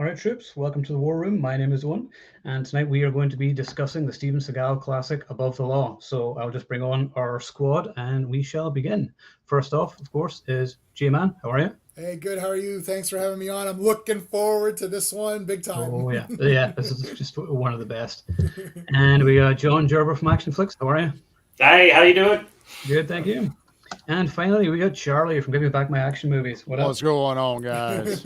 All right, troops, welcome to the War Room. My name is Owen, and tonight we are going to be discussing the Steven Seagal classic Above the Law. So I'll just bring on our squad and we shall begin. First off, of course, is J-Man. How are you? Hey, good. How are you? Thanks for having me on. I'm looking forward to this one big time. Oh, yeah. Yeah, this is just one of the best. And we got John Gerber from Action Flicks. How are you? Hey, how you doing? Good, thank you. And finally, we got Charlie from Give Me Back My Action Movies. What up? What's going on, guys?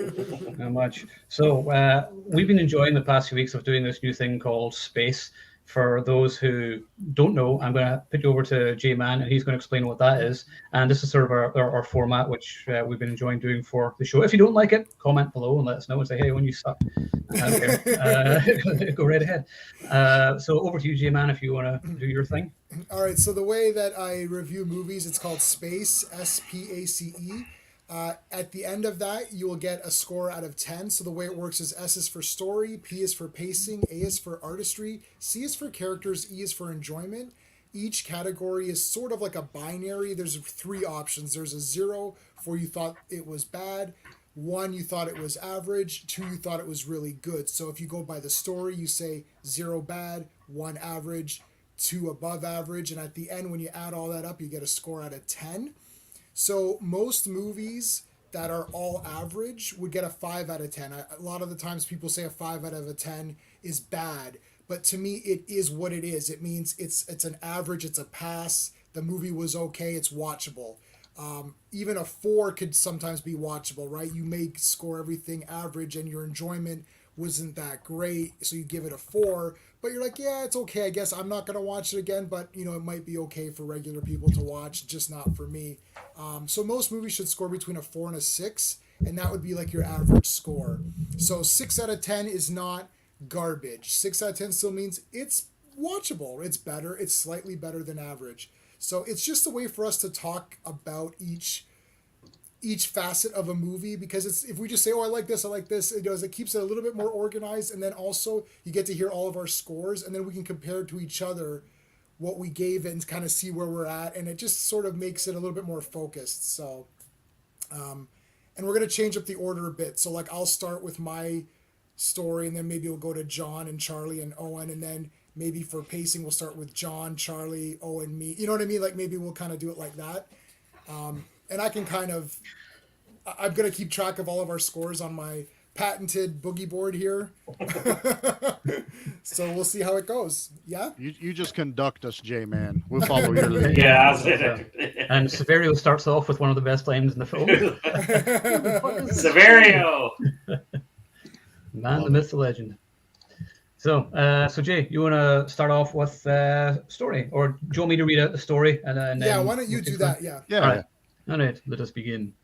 Not much. So we've been enjoying the past few weeks of doing this new thing called Space. For those who don't know, I'm going to put you over to J-Man, and he's going to explain what that is. And this is sort of our format, which we've been enjoying doing for the show. If you don't like it, comment below and let us know and say, hey, when you suck. Go right ahead. So over to you, J-Man, if you want to do your thing. All right. So the way that I review movies, it's called Space, SPACE. At the end of that, you will get a score out of 10. So the way it works is S is for story, P is for pacing, A is for artistry, C is for characters, E is for enjoyment. Each category is sort of like a binary. There's three options. There's a 0 for you thought it was bad, 1 you thought it was average, 2 you thought it was really good. So if you go by the story, you say 0 bad, 1 average, 2 above average, and at the end when you add all that up, you get a score out of 10. So most movies that are all average would get a 5 out of 10. A lot of the times people say a 5 out of a 10 is bad, but to me it is what it is. It means it's an average, it's a pass. The movie was okay, it's watchable. Even a 4 could sometimes be watchable, right? You may score everything average and your enjoyment wasn't that great, so you give it a 4, but you're like, yeah, it's okay, I guess I'm not going to watch it again, but it might be okay for regular people to watch, just not for me. So most movies should score between a 4 and a 6, and that would be like your average score. So 6 out of 10 is not garbage. 6 out of 10 still means it's watchable, it's better, it's slightly better than average. So it's just a way for us to talk about each facet of a movie, because it's, if we just say, oh, I like this, it keeps it a little bit more organized, and then also you get to hear all of our scores, and then we can compare to each other what we gave it and kind of see where we're at, and it just sort of makes it a little bit more focused. So and we're going to change up the order a bit. So like I'll start with my story, and then maybe we'll go to John and Charlie and Owen, and then maybe for pacing we'll start with John, Charlie, Owen, me, you know what I mean? Like maybe we'll kind of do it like that. And I can kind of, I'm going to keep track of all of our scores on my patented boogie board here. So we'll see how it goes. Yeah? You just conduct us, J-Man. We'll follow your lead. Yeah, And Severio starts off with one of the best lines in the film. Severio. Man, the myth, the legend. So Jay, you want to start off with story, or do you want me to read out the story? And yeah, why don't you do that? Yeah. All right, let us begin.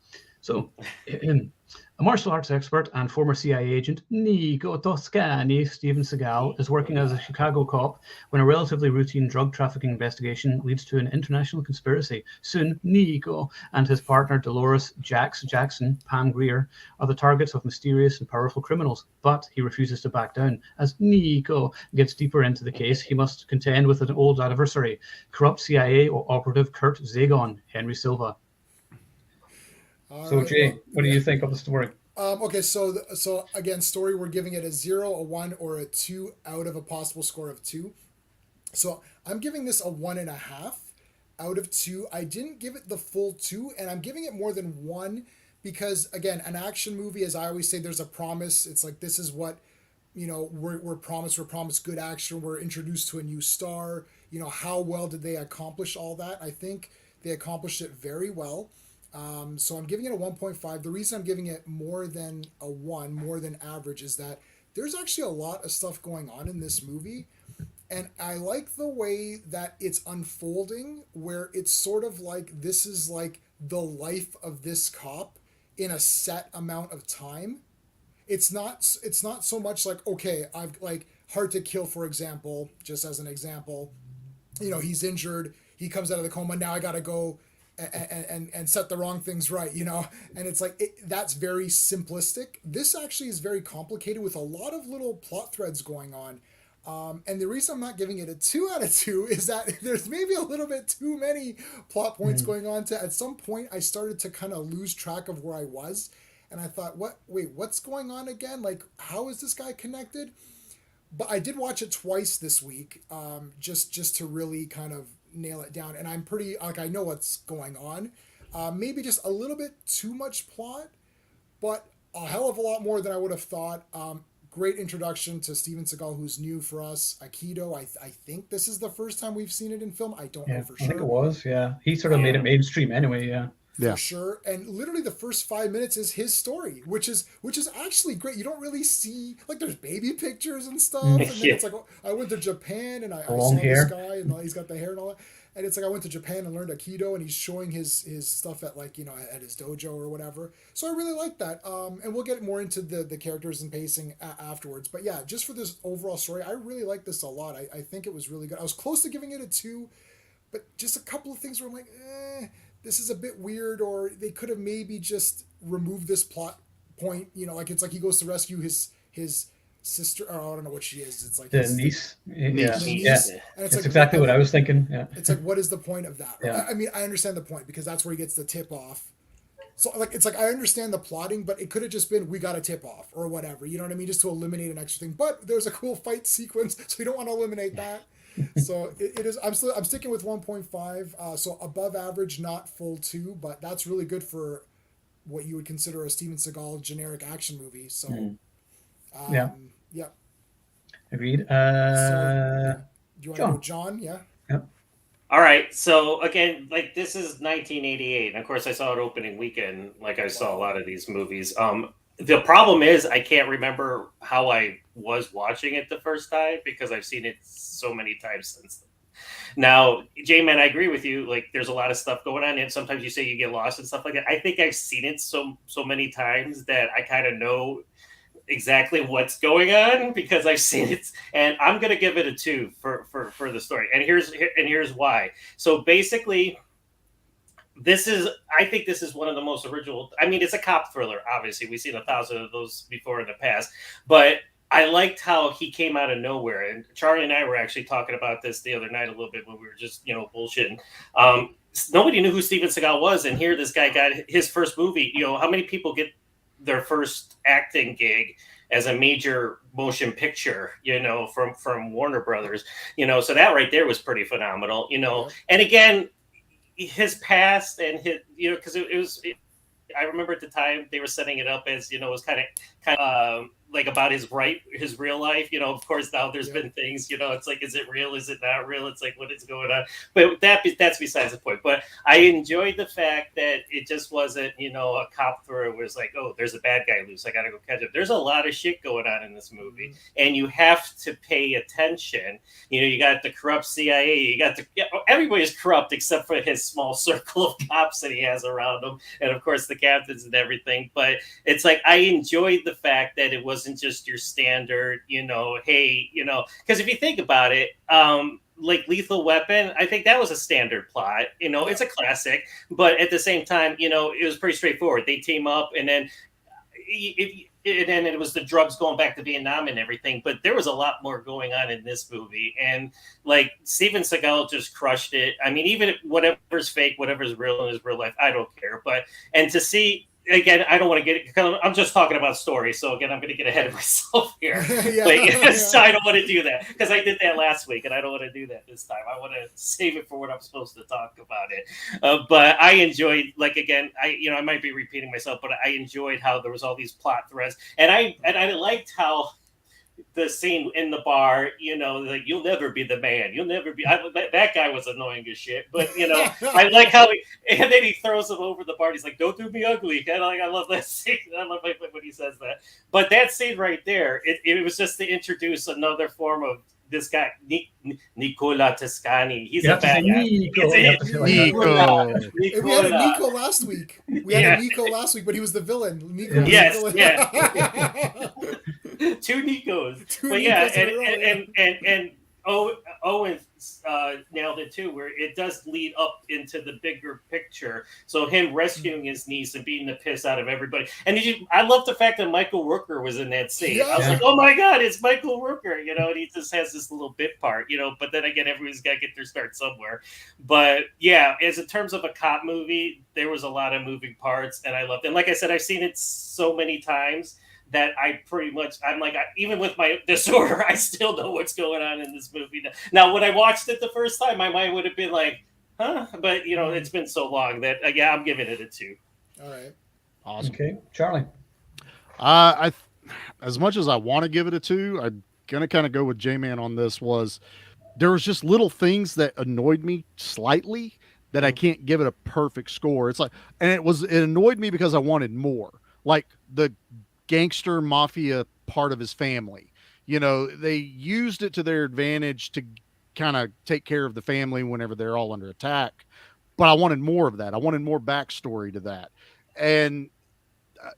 So, a martial arts expert and former CIA agent, Nico Toscani, Steven Seagal, is working as a Chicago cop when a relatively routine drug trafficking investigation leads to an international conspiracy. Soon, Nico and his partner Dolores Jackson, Pam Grier, are the targets of mysterious and powerful criminals, but he refuses to back down. As Nico gets deeper into the case, he must contend with an old adversary, corrupt CIA operative Kurt Zagon, Henry Silva. So, Jay, what do you think of the story? Okay, so again, story, we're giving it a 0, a 1, or a 2 out of a possible score of 2. So I'm giving this a 1.5 out of 2. I didn't give it the full 2, and I'm giving it more than 1 because, again, an action movie, as I always say, there's a promise. It's like, this is what, we're promised. We're promised good action. We're introduced to a new star. How well did they accomplish all that? I think they accomplished it very well. So I'm giving it a 1.5. The reason I'm giving it more than a 1, more than average, is that there's actually a lot of stuff going on in this movie. And I like the way that it's unfolding, where it's sort of like, this is like the life of this cop in a set amount of time. It's not so much like, okay, I've like Hard to Kill, for example, just as an example, he's injured, he comes out of the coma, now I got to go and set the wrong things right, and it's like, that's very simplistic. This actually is very complicated with a lot of little plot threads going on. And the reason I'm not giving it a 2 out of 2 is that there's maybe a little bit too many plot points going on. At some point I started to kind of lose track of where I was. and I thought, what's going on again? Like, how is this guy connected? But I did watch it twice this week, just to really kind of nail it down. And I'm pretty like, I know what's going on. Maybe just a little bit too much plot, but a hell of a lot more than I would have thought. Great introduction to Steven Seagal, who's new for us. Aikido, I think this is the first time we've seen it in film. I don't know for sure. I think it was, yeah. He sort of made it mainstream anyway, yeah. For sure. And literally the first 5 minutes is his story, which is actually great. You don't really see, like, there's baby pictures and stuff. And then it's like, I went to Japan and I saw this guy and he's got the hair and all that. And it's like, I went to Japan and learned Aikido, and he's showing his stuff at, like, at his dojo or whatever. So I really like that. And we'll get more into the characters and pacing afterwards. But yeah, just for this overall story, I really like this a lot. I think it was really good. I was close to giving it a 2, but just a couple of things where I'm like, this is a bit weird, or they could have maybe just removed this plot point. Like, it's like he goes to rescue his sister, or I don't know what she is. It's like the niece. Yeah. And it's like, exactly what I was thinking. Yeah. It's like, what is the point of that? Yeah. I mean, I understand the point, because that's where he gets the tip off. So, like, it's like, I understand the plotting, but it could have just been, we got a tip off or whatever. You know what I mean? Just to eliminate an extra thing. But there's a cool fight sequence, so you don't want to eliminate that. So it is. I'm sticking with 1.5. So above average, not full 2, but that's really good for what you would consider a Steven Seagal generic action movie. So. Yeah. Agreed. Do you want to go, John? Yeah. All right. So again, like, this is 1988, and of course I saw it opening weekend, like I saw a lot of these movies. The problem is I can't remember how I was watching it the first time, because I've seen it so many times since then. Now, J-Man, I agree with you. Like, there's a lot of stuff going on, and sometimes you say you get lost and stuff like that. I think I've seen it so many times that I kind of know exactly what's going on, because I've seen it, and I'm gonna give it a 2 for the story, and here's why. So basically, I think this is one of the most original. I mean, it's a cop thriller. Obviously, we've seen 1,000 of those before in the past, but I liked how he came out of nowhere. And Charlie and I were actually talking about this the other night a little bit when we were just bullshitting. Nobody knew who Steven Seagal was, and here this guy got his first movie. How many people get their first acting gig as a major motion picture, from Warner Brothers, so that right there was pretty phenomenal, And again, his past and his, because I remember at the time they were setting it up as, it was kind of like about his real life. Of course, now there's been things, it's like, is it real? Is it not real? It's like, what is going on? But that's besides the point. But I enjoyed the fact that it just wasn't, a cop thriller where it's like, oh, there's a bad guy loose, I got to go catch him. There's a lot of shit going on in this movie, and you have to pay attention. You got the corrupt CIA, everybody's corrupt except for his small circle of cops that he has around him, and of course the captains and everything. But it's like, I enjoyed the fact that it wasn't just your standard, hey, because if you think about it, like Lethal Weapon, I think that was a standard plot. It's a classic, but at the same time, it was pretty straightforward. They team up, and then it was the drugs going back to Vietnam and everything. But there was a lot more going on in this movie, and like Steven Seagal just crushed it. I mean, even if whatever's fake, whatever's real in his real life, I don't care. And to see. Again, I don't want to get it. I'm just talking about story. So again, I'm going to get ahead of myself here. So I don't want to do that, because I did that last week, and I don't want to do that this time. I want to save it for when I'm supposed to talk about it. But I enjoyed, like, again, I might be repeating myself, but I enjoyed how there was all these plot threads, and I liked how the scene in the bar, like, you'll never be the man. You'll never be. That guy was annoying as shit. But, I like how and then he throws him over the bar. He's like, don't do me ugly. And I love that scene. I love when he says that. But that scene right there, it was just to introduce another form of this guy, Nicola Toscani. He's a bad guy. Nico. We had a Nico last week. But he was the villain. Nico was the villain. Two Nikos. And Owen nailed it too, where it does lead up into the bigger picture. So him rescuing his niece and beating the piss out of everybody. And I love the fact that Michael Rooker was in that scene. Yeah. I was like, oh my God, it's Michael Rooker, you know, and he just has this little bit part, you know, but then again, everybody's got to get their start somewhere. But yeah, as in terms of a cop movie, there was a lot of moving parts and I loved it. And like I said, I've seen it so many times that I'm like, even with my disorder, I still know what's going on in this movie. Now, when I watched it the first time, my mind would have been like, huh? But, you know, it's been so long that, yeah, I'm giving it a 2. All right. Awesome. Okay, Charlie. As much as I want to give it a 2, I'm going to kind of go with J-Man on this. There was just little things that annoyed me slightly that I can't give it a perfect score. It's like, and it annoyed me because I wanted more. Like the gangster mafia part of his family, you know, they used it to their advantage to kind of take care of the family whenever they're all under attack, but I wanted more of that. I wanted more backstory to that. And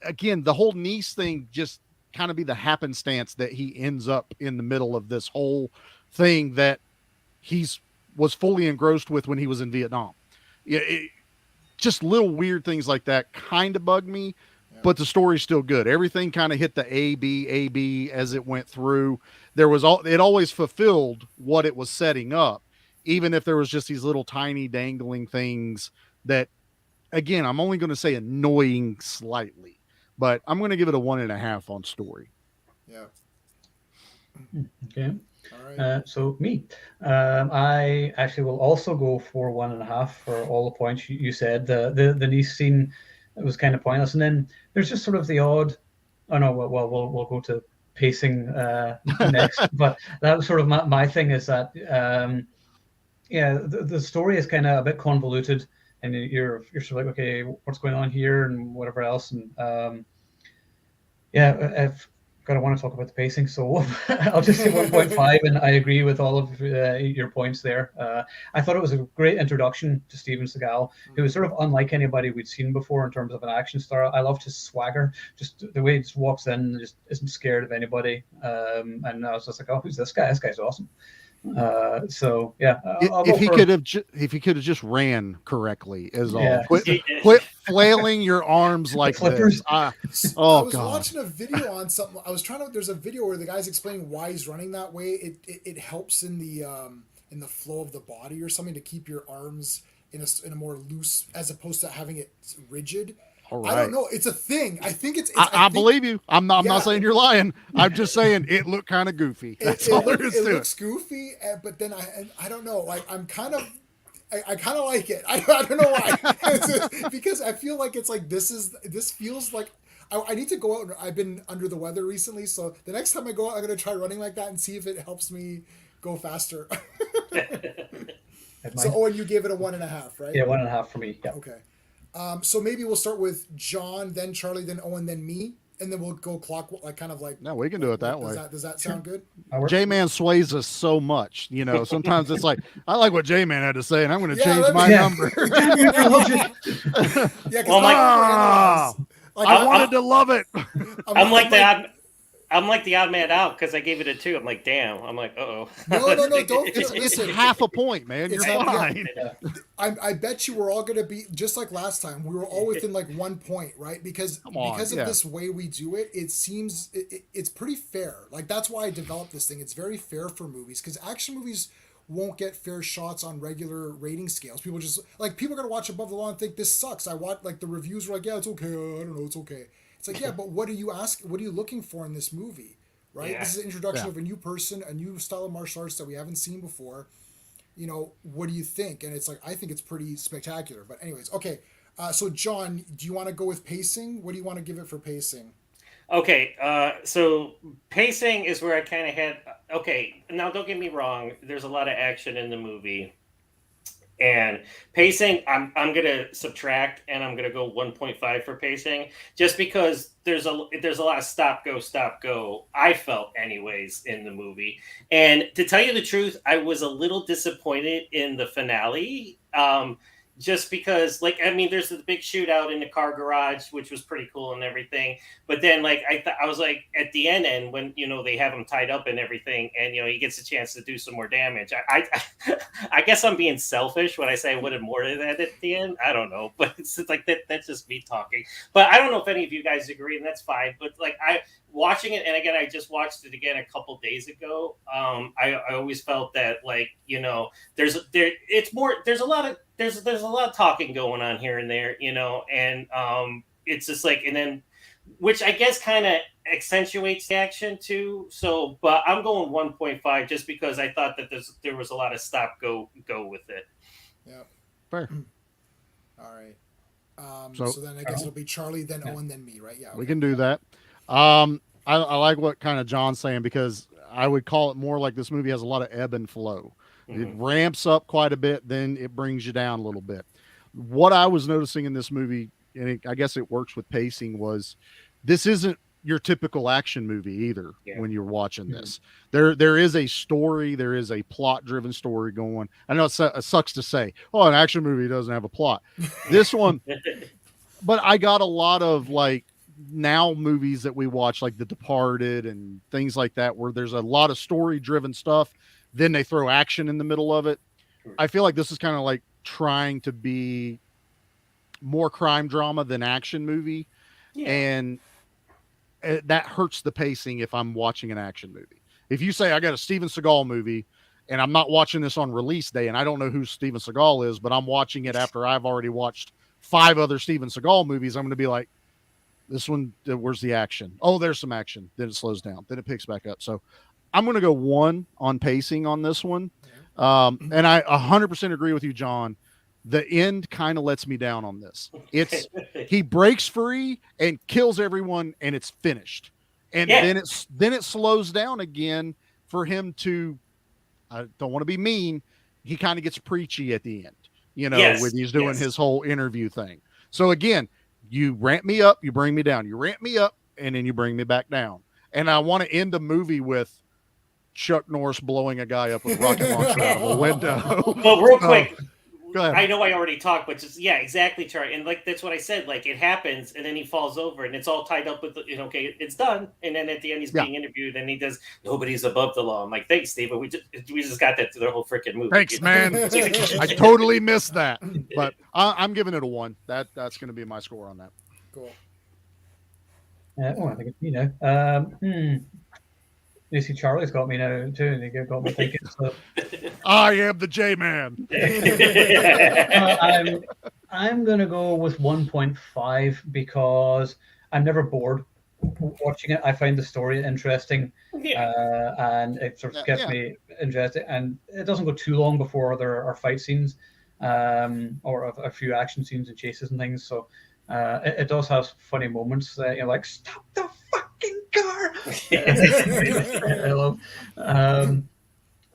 again, the whole niece thing just kind of be the happenstance that he ends up in the middle of this whole thing that was fully engrossed with when he was in Vietnam. Just little weird things like that kind of bugged me. But the story's still good. Everything kind of hit the A, B as it went through. It always fulfilled what it was setting up, even if there was just these little tiny dangling things that, again, I'm only going to say annoying slightly, but I'm going to give it a 1.5 on story. Yeah. Okay. All right. So me, I actually will also go for 1.5 for all the points you said. The niece scene, it was kind of pointless, and then there's just sort of the odd. Oh no, well we'll go to pacing next, but that was sort of my thing is that yeah, the story is kind of a bit convoluted, and you're sort of like, okay, what's going on here and whatever else, and yeah, I've got to want to talk about the pacing, so I'll just say 1.5, and I agree with all of your points there. I thought it was a great introduction to Steven Seagal, who was sort of unlike anybody we'd seen before in terms of an action star. I loved his swagger, just the way he just walks in and just isn't scared of anybody. And I was just like, oh, who's this guy? This guy's awesome. So yeah, if he could have just ran correctly is all. Yeah. Quit flailing your arms like this. I was watching a video on something. There's a video where the guy's explaining why he's running that way. It helps in the flow of the body or something to keep your arms in a more loose, as opposed to having it rigid. Right. I don't know. It's a thing. I think it's. I believe you. I'm not saying you're lying. I'm just saying it looked kind of goofy. That's all there is to it. It looks goofy, but then I don't know. Like I kind of like it. I don't know why. Because I feel like it's like this feels like I need to go out. I've been under the weather recently, so the next time I go out, I'm gonna try running like that and see if it helps me go faster. So Owen, you gave it a 1.5, right? Yeah, 1.5 for me. Yeah. Okay. So maybe we'll start with John, then Charlie, then Owen, then me, and then we'll go No, we can do it that way. Does that sound good? J-Man sways us so much, you know. Sometimes it's like, I like what J-Man had to say, and I'm going to change my number. I wanted to love it. I'm like the odd man out because I gave it a 2. I'm like, damn. I'm like, uh-oh. No, don't. It's half a point, man. You're fine. I bet you we're all going to be, just like last time, we were all within like 1 point, right? Because of this way we do it, it seems, it's pretty fair. Like, that's why I developed this thing. It's very fair for movies, because action movies won't get fair shots on regular rating scales. People just, like, people are going to watch Above the Law and think this sucks. I watch, like, the reviews were like, yeah, it's okay. I don't know, it's okay. It's like, yeah, but what are you looking for in this movie, right? Yeah. This is an introduction of a new person, a new style of martial arts that we haven't seen before. You know, what do you think? And it's like, I think it's pretty spectacular. But anyways, okay. So John, do you want to go with pacing? What do you want to give it for pacing? Okay, so pacing is where I kind of had. Okay, now don't get me wrong. There's a lot of action in the movie. And pacing, I'm gonna subtract, and I'm gonna go 1.5 for pacing, just because there's a lot of stop go. I felt anyways in the movie, and to tell you the truth, I was a little disappointed in the finale. just because, like, I mean, there's the big shootout in the car garage, which was pretty cool and everything. But then, like, I was like, at the end, when they have him tied up and everything, and he gets a chance to do some more damage. I guess I'm being selfish when I say I wanted more of that at the end. I don't know, but it's like that's just me talking. But I don't know if any of you guys agree, and that's fine. But like watching it, and again, I just watched it again a couple days ago. I always felt that, like, there's a lot of talking going on here and there, and it's just like, and then, which I guess kind of accentuates the action too. So, but I'm going 1.5 just because I thought that there was a lot of stop go with it. Yeah. Fair. All right. So then I guess it'll be Charlie, then Owen, then me, right? Yeah. Okay. We can do that. I like what kind of John's saying, because I would call it more like this movie has a lot of ebb and flow. It ramps up quite a bit, then it brings you down a little bit. What I was noticing in this movie, and I guess it works with pacing, was this isn't your typical action movie either. When you're watching this, there is a story, there is a plot driven story going. I know it sucks to say, oh, an action movie doesn't have a plot. This one, but I got a lot of, like, now movies that we watch, like The Departed and things like that, where there's a lot of story driven stuff, then they throw action in the middle of it. I feel like this is kind of like trying to be more crime drama than action movie. And that hurts the pacing if I'm watching an action movie. If you say I got a Steven Seagal movie and I'm not watching this on release day, and I don't know who Steven Seagal is, but I'm watching it after I've already watched 5 other Steven Seagal movies, I'm going to be like, this one, where's the action? Oh, there's some action. Then it slows down. Then it picks back up. So I'm going to go 1 on pacing on this one. And I 100% agree with you, John. The end kind of lets me down on this. He breaks free and kills everyone, and it's finished. And then it slows down again for him to, I don't want to be mean, he kind of gets preachy at the end, when he's doing his whole interview thing. So again, you ramp me up, you bring me down. You ramp me up, and then you bring me back down. And I want to end a movie with Chuck Norris blowing a guy up with a rocket launcher out of a window. Well, real quick, go ahead. I know I already talked, but just exactly, Charlie. And like that's what I said. Like, it happens, and then he falls over, and it's all tied up with okay, it's done. And then at the end, he's being interviewed, and he does nobody's above the law. I'm like, thanks, Steven. We just got that through the whole freaking movie. Thanks, man. I totally missed that, but I'm giving it a 1. That's going to be my score on that. Cool. I think it's me now. You see, Charlie's got me now too, and he got me thinking. So. I am the J-Man. I'm going to go with 1.5 because I'm never bored watching it. I find the story interesting, and it sort of gets me interested. And it doesn't go too long before there are fight scenes, or a few action scenes and chases and things. So it does have funny moments that you're like, stop the fucking car. I love.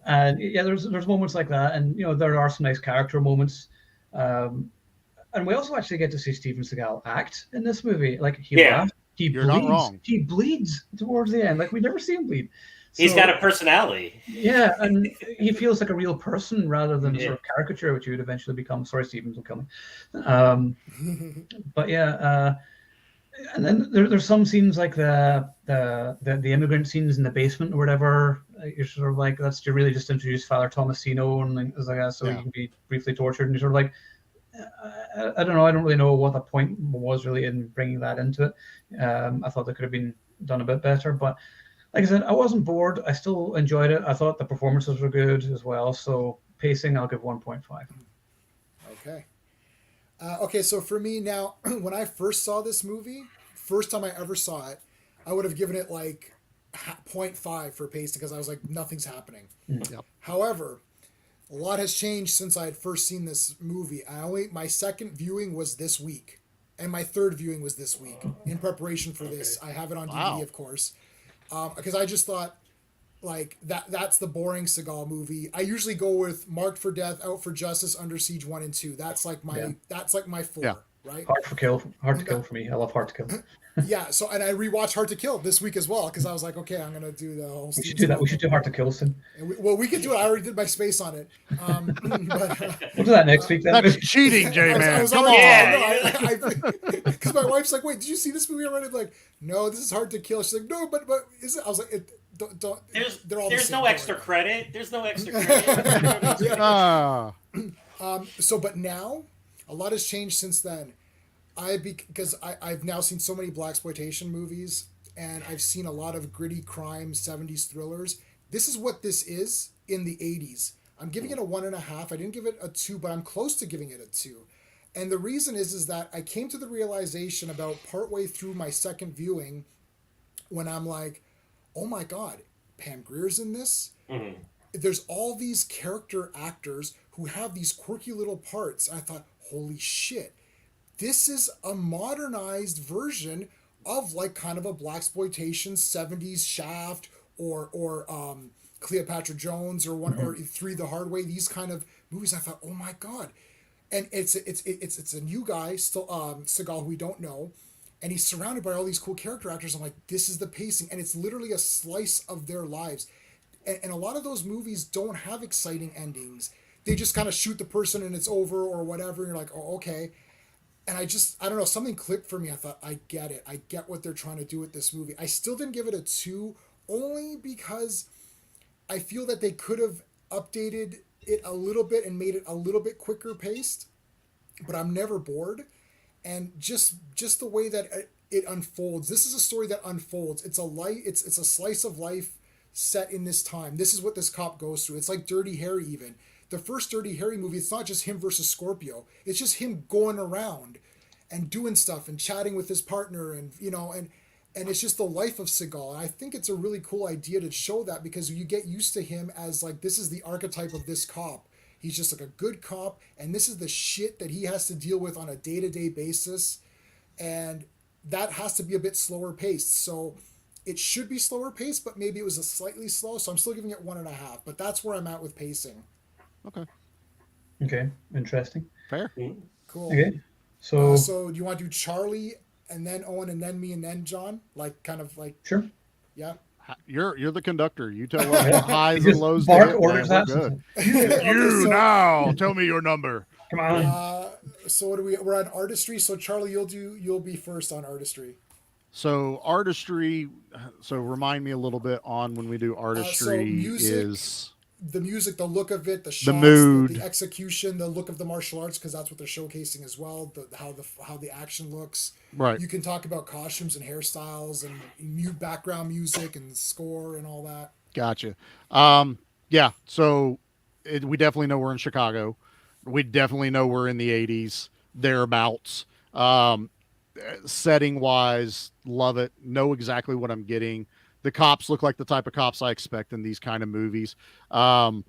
And there's moments like that, and there are some nice character moments, and we also actually get to see Steven Seagal act in this movie. Like, he laughs, You're not wrong. He bleeds towards the end. Like, we never see him bleed. He's got a personality. Yeah, and he feels like a real person rather than sort of caricature, which he would eventually become. Sorry, Steven, don't kill me. But and then there's some scenes like the immigrant scenes in the basement or whatever. You're sort of like, you're really just introduced Father Tomasino and things like that, so he can be briefly tortured. And you're sort of like, I don't know. I don't really know what the point was really in bringing that into it. I thought that could have been done a bit better, but like I said, I wasn't bored. I still enjoyed it. I thought the performances were good as well. So pacing, I'll give 1.5. Okay. Okay, so for me now, when I first saw this movie, first time I ever saw it, I would have given it like 0.5 for pacing because I was like, nothing's happening. Yep. However, a lot has changed since I had first seen this movie. My second viewing was this week, and my third viewing was this week in preparation for this. I have it on DVD, of course, because I just thought, like, that's the boring Seagal movie. I usually go with Marked for Death, Out for Justice, Under Siege 1 and 2. That's like my 4, right? Hard to kill for me. I love Hard to Kill. Yeah, so and I rewatched Hard to Kill this week as well because I was like, okay, I'm gonna do the whole. We Steven should do that. Seagal We should do Hard to Kill soon. thing. We could do it. I already did my space on it. But We'll do that next week then. That's cheating, J-Man. Come on. Yeah. Because my wife's like, wait, did you see this movie already? I'm like, no, this is Hard to Kill. She's like, no, but is it? I was like, don't. They're all the There's same, no don't extra worry. credit. There's no extra credit. Ah, So, but now a lot has changed since then. Because I've now seen so many blaxploitation movies, and I've seen a lot of gritty crime 70s thrillers. This is what this is in the 80s. I'm giving it a 1.5. I didn't give it a 2, but I'm close to giving it a 2. And the reason is that I came to the realization about partway through my second viewing when I'm like, oh my God, Pam Grier's in this. Mhm. There's all these character actors who have these quirky little parts. I thought, holy shit, this is a modernized version of like kind of a blaxploitation 70s Shaft or Cleopatra Jones or or Three the Hard Way. These kind of movies. I thought, oh my God, and it's a new guy still, Seagal, who we don't know, and he's surrounded by all these cool character actors. I'm like, this is the pacing, and it's literally a slice of their lives. And a lot of those movies don't have exciting endings. They just kind of shoot the person and it's over or whatever. And you're like, oh, okay. And I don't know, something clicked for me. I thought, I get it. I get what they're trying to do with this movie. I still didn't give it a 2, only because I feel that they could have updated it a little bit and made it a little bit quicker paced. But I'm never bored. And just the way that it unfolds. This is a story that unfolds. It's a slice of life set in this time. This is what this cop goes through. It's like Dirty Harry even. The first Dirty Harry movie, it's not just him versus Scorpio. It's just him going around and doing stuff and chatting with his partner and it's just the life of Seagal. And I think it's a really cool idea to show that because you get used to him as like, this is the archetype of this cop. He's just like a good cop, and this is the shit that he has to deal with on a day-to-day basis. And that has to be a bit slower paced. So it should be slower paced, but maybe it was a slightly slow. So I'm still giving it 1.5, but that's where I'm at with pacing. Okay, interesting. fair. Cool. Okay, so So do you want to do Charlie and then Owen and then me and then John? Like kind of like, sure. yeah. You're the conductor. You tell us what highs You and lows. just bark to hit, orders man. that. We're good. Okay, You so, now tell me your number. Come on. So what do we're on Artistry. So Charlie, you'll be first on Artistry. So Artistry. So remind me a little bit on when we do Artistry music, is the music, the look of it, the shots, the mood, the execution, the look of the martial arts, because that's what they're showcasing as well. How the action looks. right. You can talk about costumes and hairstyles and background music and score and all that. Gotcha. Yeah. So we definitely know we're in Chicago. We definitely know we're in the 80s, thereabouts. Setting wise, love it. Know exactly what I'm getting. The cops look like the type of cops I expect in these kind of movies. The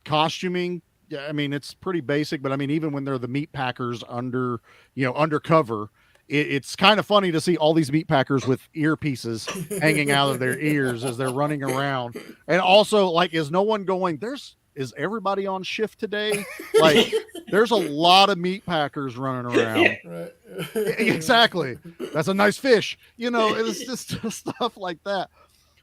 costuming, yeah, I mean, it's pretty basic, but I mean, even when they're the meat packers undercover, it's kind of funny to see all these meat packers with earpieces hanging out of their ears as they're running around. And also, like, is no one going, is everybody on shift today? Like, there's a lot of meat packers running around. Right. Exactly. That's a nice fish. It's just stuff like that.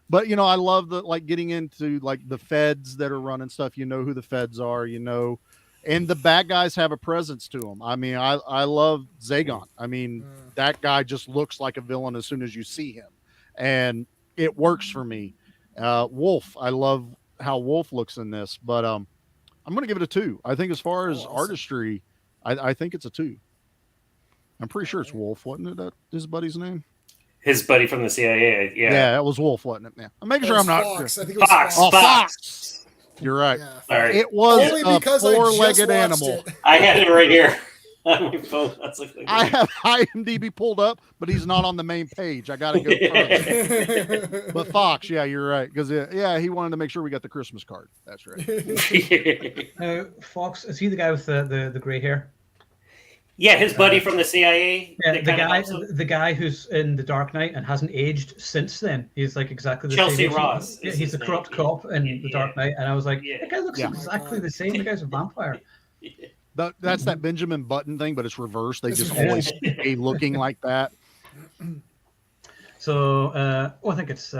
But, I love getting into like the feds that are running stuff. You know who the feds are, and the bad guys have a presence to them. I mean, I love Zagon. I mean, that guy just looks like a villain as soon as you see him, and it works for me. Wolf, I love how Wolf looks in this, but I'm going to give it a 2. I think as far as Artistry, I think it's a 2. I'm pretty sure it's Wolf, wasn't it? That his buddy's name? His buddy from the CIA. Yeah. Yeah, it was Wolf, wasn't it? Yeah. I'm making sure I'm not. Fox. I think it was Fox. Fox. Oh, Fox. You're right. Yeah, All right. It was only a because I just four-legged watched animal. it. I had it right here on my phone. That's like I have IMDb pulled up, but he's not on the main page. I got to go first. But Fox, yeah, you're right. Because, he wanted to make sure we got the Christmas card. That's right. Fox, is he the guy with the gray hair? Yeah, his buddy from the CIA. Yeah, the guy who's in The Dark Knight and hasn't aged since then. He's like exactly the Chelsea same. Ross. Yeah, he's a corrupt cop in The Dark Knight, and I was like, that guy looks exactly the same. The guy's a vampire. That's that Benjamin Button thing, but it's reversed. They It's just reversed. always stay looking like that. So, I think it's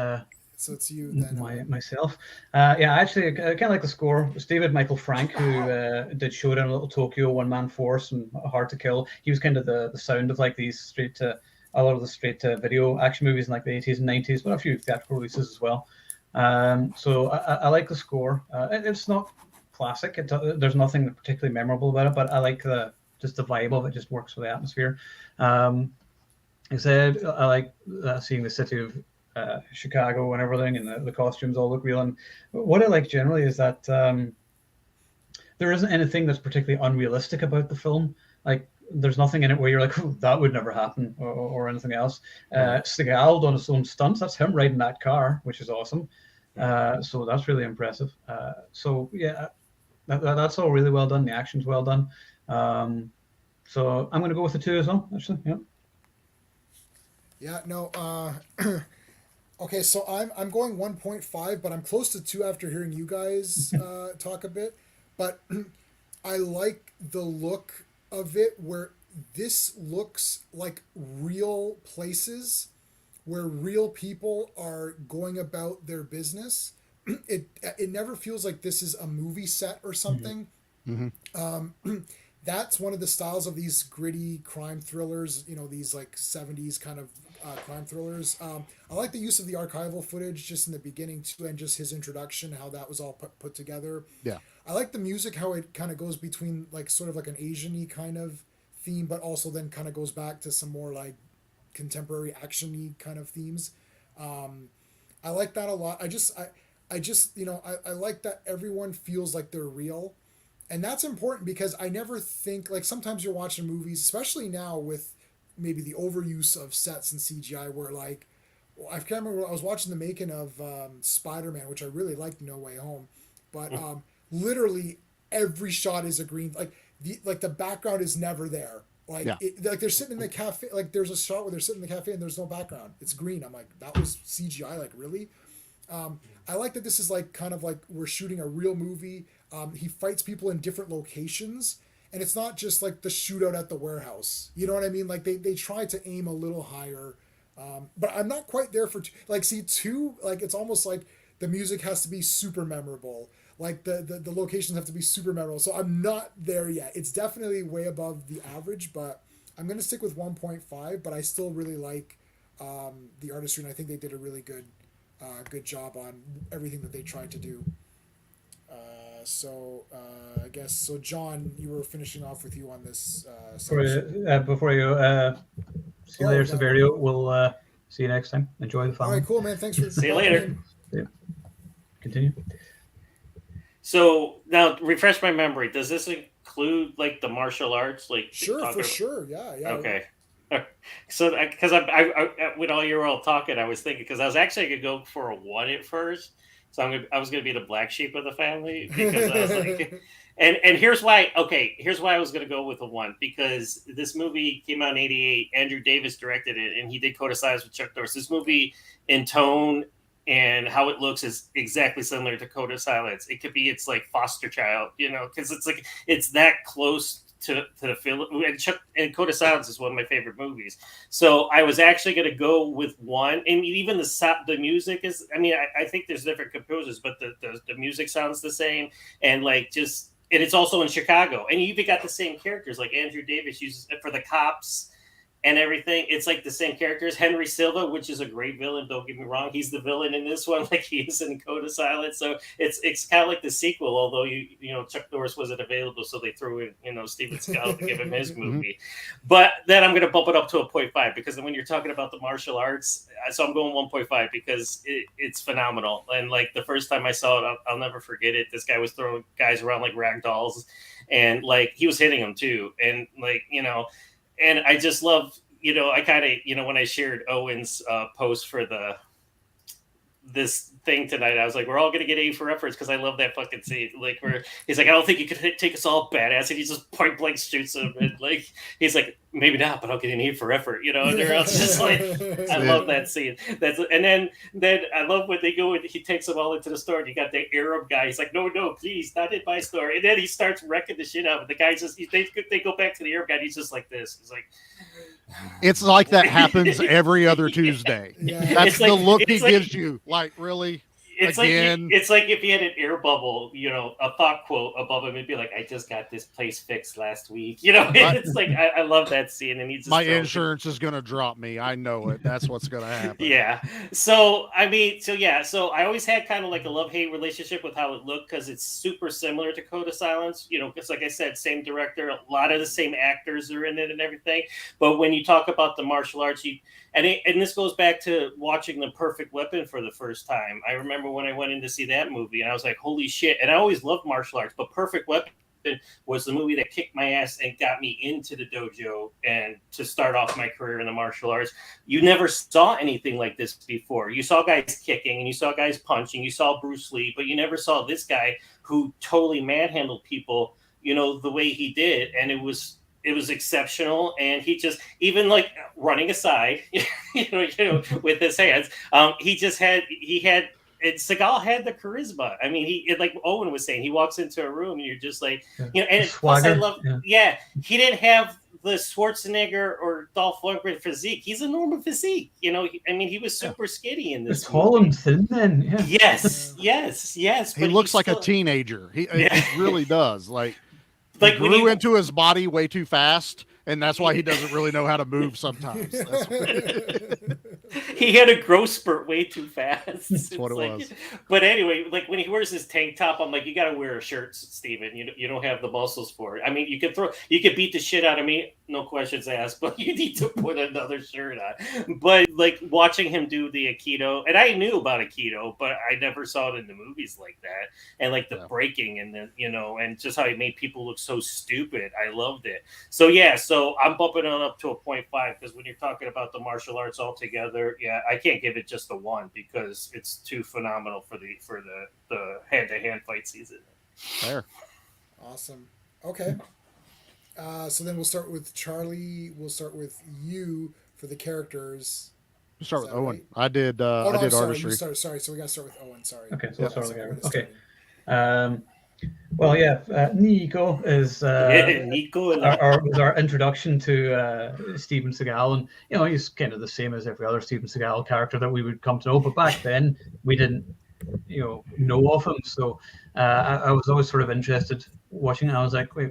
So it's you then. myself. Yeah, actually, I kind of like the score. It's David Michael Frank, who did Showdown Little Tokyo, One Man Force, and Hard to Kill. He was kind of the sound of like these straight to a lot of the straight to video action movies in like the 80s and 90s, but a few theatrical releases as well. So I like the score. It's not classic. There's nothing particularly memorable about it, but I like just the vibe of it. Just works with the atmosphere. I said I like seeing the city of Chicago and everything, and the costumes all look real. And what I like generally is that there isn't anything that's particularly unrealistic about the film. Like there's nothing in it where you're like, oh, that would never happen, or anything else. Seagal done his own stunts. That's him riding that car, which is awesome. So that's really impressive. So yeah, that's all really well done. The action's well done. So I'm going to go with the 2 as well. Actually, yeah. Yeah, no. Okay, so I'm going 1.5, but I'm close to 2 after hearing you guys talk a bit. But I like the look of it, where this looks like real places where real people are going about their business. It never feels like this is a movie set or something. That's one of the styles of these gritty crime thrillers, these like 70s kind of crime thrillers. I like the use of the archival footage just in the beginning too, and just his introduction, how that was all put together. Yeah. I like the music, how it kind of goes between like sort of like an Asian-y kind of theme, but also then kind of goes back to some more like contemporary action-y kind of themes. I like that a lot. I just I like that everyone feels like they're real. And that's important because I never think, like sometimes you're watching movies, especially now with maybe the overuse of sets and CGI, where like, I can't remember, I was watching the making of Spider-Man, which I really liked, No Way Home, but literally every shot is a green, like the background is never there. Like, like they're sitting in the cafe, like there's a shot where they're sitting in the cafe and there's no background. It's green. I'm like, that was CGI, like really? I like that this is like kind of like we're shooting a real movie. He fights people in different locations, and it's not just like the shootout at the warehouse. You know what I mean? Like they try to aim a little higher, but I'm not quite there for like 2. Like it's almost like the music has to be super memorable. Like the locations have to be super memorable. So I'm not there yet. It's definitely way above the average, but I'm gonna stick with 1.5. But I still really like the artistry, and I think they did a really good job on everything that they tried to do. I guess so. John, you were finishing off with you on this. Before you see you later, Severio. We'll see you next time. Enjoy the film. All right, cool, man. Thanks for see you later. Yeah. Continue. So now, refresh my memory. Does this include like the martial arts? Like sure, for sure. Yeah. Okay. So, because I when you were all talking, I was thinking, because I was actually gonna go for a 1 at first. So I was gonna be the black sheep of the family, because I was like, and here's why. Okay, here's why I was gonna go with a 1, because this movie came out in '88. Andrew Davis directed it, and he did Code of Silence with Chuck Norris. This movie, in tone and how it looks, is exactly similar to Code of Silence. It's like foster child, because it's that close to the film. And Code of Silence is one of my favorite movies. So I was actually going to go with 1, and even the music is. I mean, I think there's different composers, but the music sounds the same, and and it's also in Chicago, and you even got the same characters, like Andrew Davis uses it for the cops and everything. It's like the same characters. Henry Silva, which is a great villain, don't get me wrong, he's the villain in this one, like he is in Code of Silence. So it's kind of like the sequel, although Chuck Norris wasn't available, so they threw in Steven Seagal to give him his movie. But then I'm going to bump it up to a 0.5, because when you're talking about the martial arts, so I'm going 1.5 because it's phenomenal. And like the first time I saw it, I'll never forget it. This guy was throwing guys around like rag dolls, and like he was hitting them too, and and I just love, I kind of, when I shared Owen's post for this thing tonight. I was like, we're all gonna get A for efforts because I love that fucking scene. Like, where he's like, I don't think you could take us all badass, and he just point blank shoots him, and like he's like, maybe not, but I'll get an A for effort, you know. And they're all just like, I love that scene. And then I love when they go and he takes them all into the store, and you got the Arab guy. He's like, no, please, not in my store. And then he starts wrecking the shit out. And the guy just they go back to the Arab guy. And he's just like this. He's like. It's like that happens every other Tuesday. Yeah. That's the look he gives you. Like, really? It's Again? it's like if he had an air bubble, you know, a thought quote above him, it'd be like, "I just got this place fixed last week." You know, it's like I love that scene, and he just my insurance is gonna drop me. I know it. That's what's gonna happen. Yeah. So I mean, so I always had kind of like a love-hate relationship with how it looked because it's super similar to Code of Silence. You know, because like I said, same director, a lot of the same actors are in it and everything. But when you talk about the martial arts, and this goes back to watching The Perfect Weapon for the first time. I remember when I went in to see that movie, and I was like, "Holy shit!" And I always loved martial arts, but Perfect Weapon was the movie that kicked my ass and got me into the dojo and to start off my career in the martial arts. You never saw anything like this before. You saw guys kicking and you saw guys punching. You saw Bruce Lee, but you never saw this guy who totally manhandled people, you know, the way he did, and it was exceptional. And he just, even like running aside, you know, with his hands, and Seagal had the charisma. I mean, like Owen was saying, he walks into a room and you're just like, you know, and plus I love, he didn't have the Schwarzenegger or Dolph Lundgren physique. He's a normal physique, you know. I mean, he was super skinny in this. It's tall and thin, then. Yeah. Yes. He looks like a teenager. He really does. Like he grew into his body way too fast, and that's why he doesn't really know how to move sometimes. He had a growth spurt way too fast. That's what it was. But anyway, like when he wears his tank top, I'm like, you got to wear a shirt, Steven. You don't have the muscles for it. I mean, you could beat the shit out of me, no questions asked, but you need to put another shirt on. But like watching him do the Aikido, and I knew about Aikido, but I never saw it in the movies like that. And like the breaking and the, you know, and just how he made people look so stupid. I loved it. So I'm bumping it up to a 0.5 because when you're talking about the martial arts altogether, I can't give it just a 1 because it's too phenomenal for the hand-to-hand fight season. Fair. Awesome. Okay. So then we'll start with Charlie. We'll start with you for the characters. We'll start with Owen. Right? I did Artistry. Sorry. So we got to start with Owen. Sorry. Okay. So let's start again. Okay. Well, Nico is was our introduction to Steven Seagal, and you know he's kind of the same as every other Steven Seagal character that we would come to know. But back then we didn't, know of him, so I was always sort of interested watching it. I was like, wait,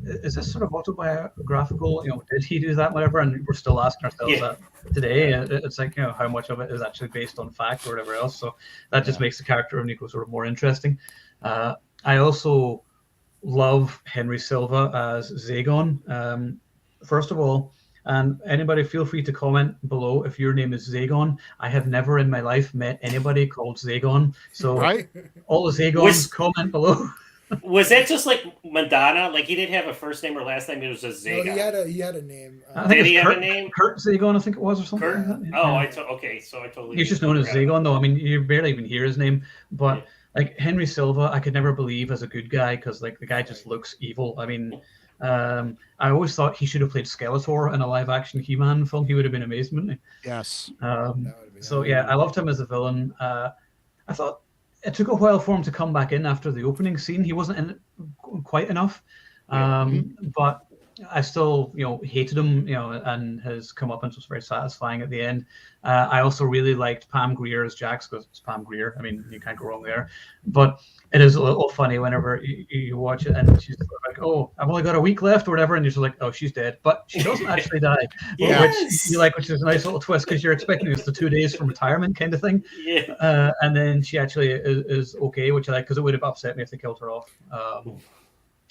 is this sort of autobiographical? Did he do that? Whatever, and we're still asking ourselves that today. It's like, how much of it is actually based on fact or whatever else. So that just makes the character of Nico sort of more interesting. I also love Henry Silva as Zagon. First of all, and anybody feel free to comment below if your name is Zagon. I have never in my life met anybody called Zagon. So all the Zagons, comment below. Was that just like Madonna? Like he didn't have a first name or last name. It was just Zagon. No, he had a name. Did he have a name? Kurt Zagon, I think it was, or something. Kurt? Like that. Okay. So I totally. He's just known as Zagon, though. I mean, you barely even hear his name, but. Like Henry Silva, I could never believe as a good guy because like the guy just looks evil. I mean, I always thought he should have played Skeletor in a live-action He-Man film. He would have been amazing, wouldn't he? Yes. So I loved him as a villain. I thought it took a while for him to come back in after the opening scene. He wasn't in it quite enough, but I still, hated him, and his comeuppance was very satisfying at the end. I also really liked Pam Grier as Jax because it's Pam Grier. I mean, you can't go wrong there. But it is a little funny whenever you watch it and she's like, "Oh, I've only got a week left" or whatever, and you're just like, "Oh, she's dead," but she doesn't actually die, which is a nice little twist because you're expecting it's the 2 days from retirement kind of thing. Yeah. And then she actually is okay, which I like because it would have upset me if they killed her off.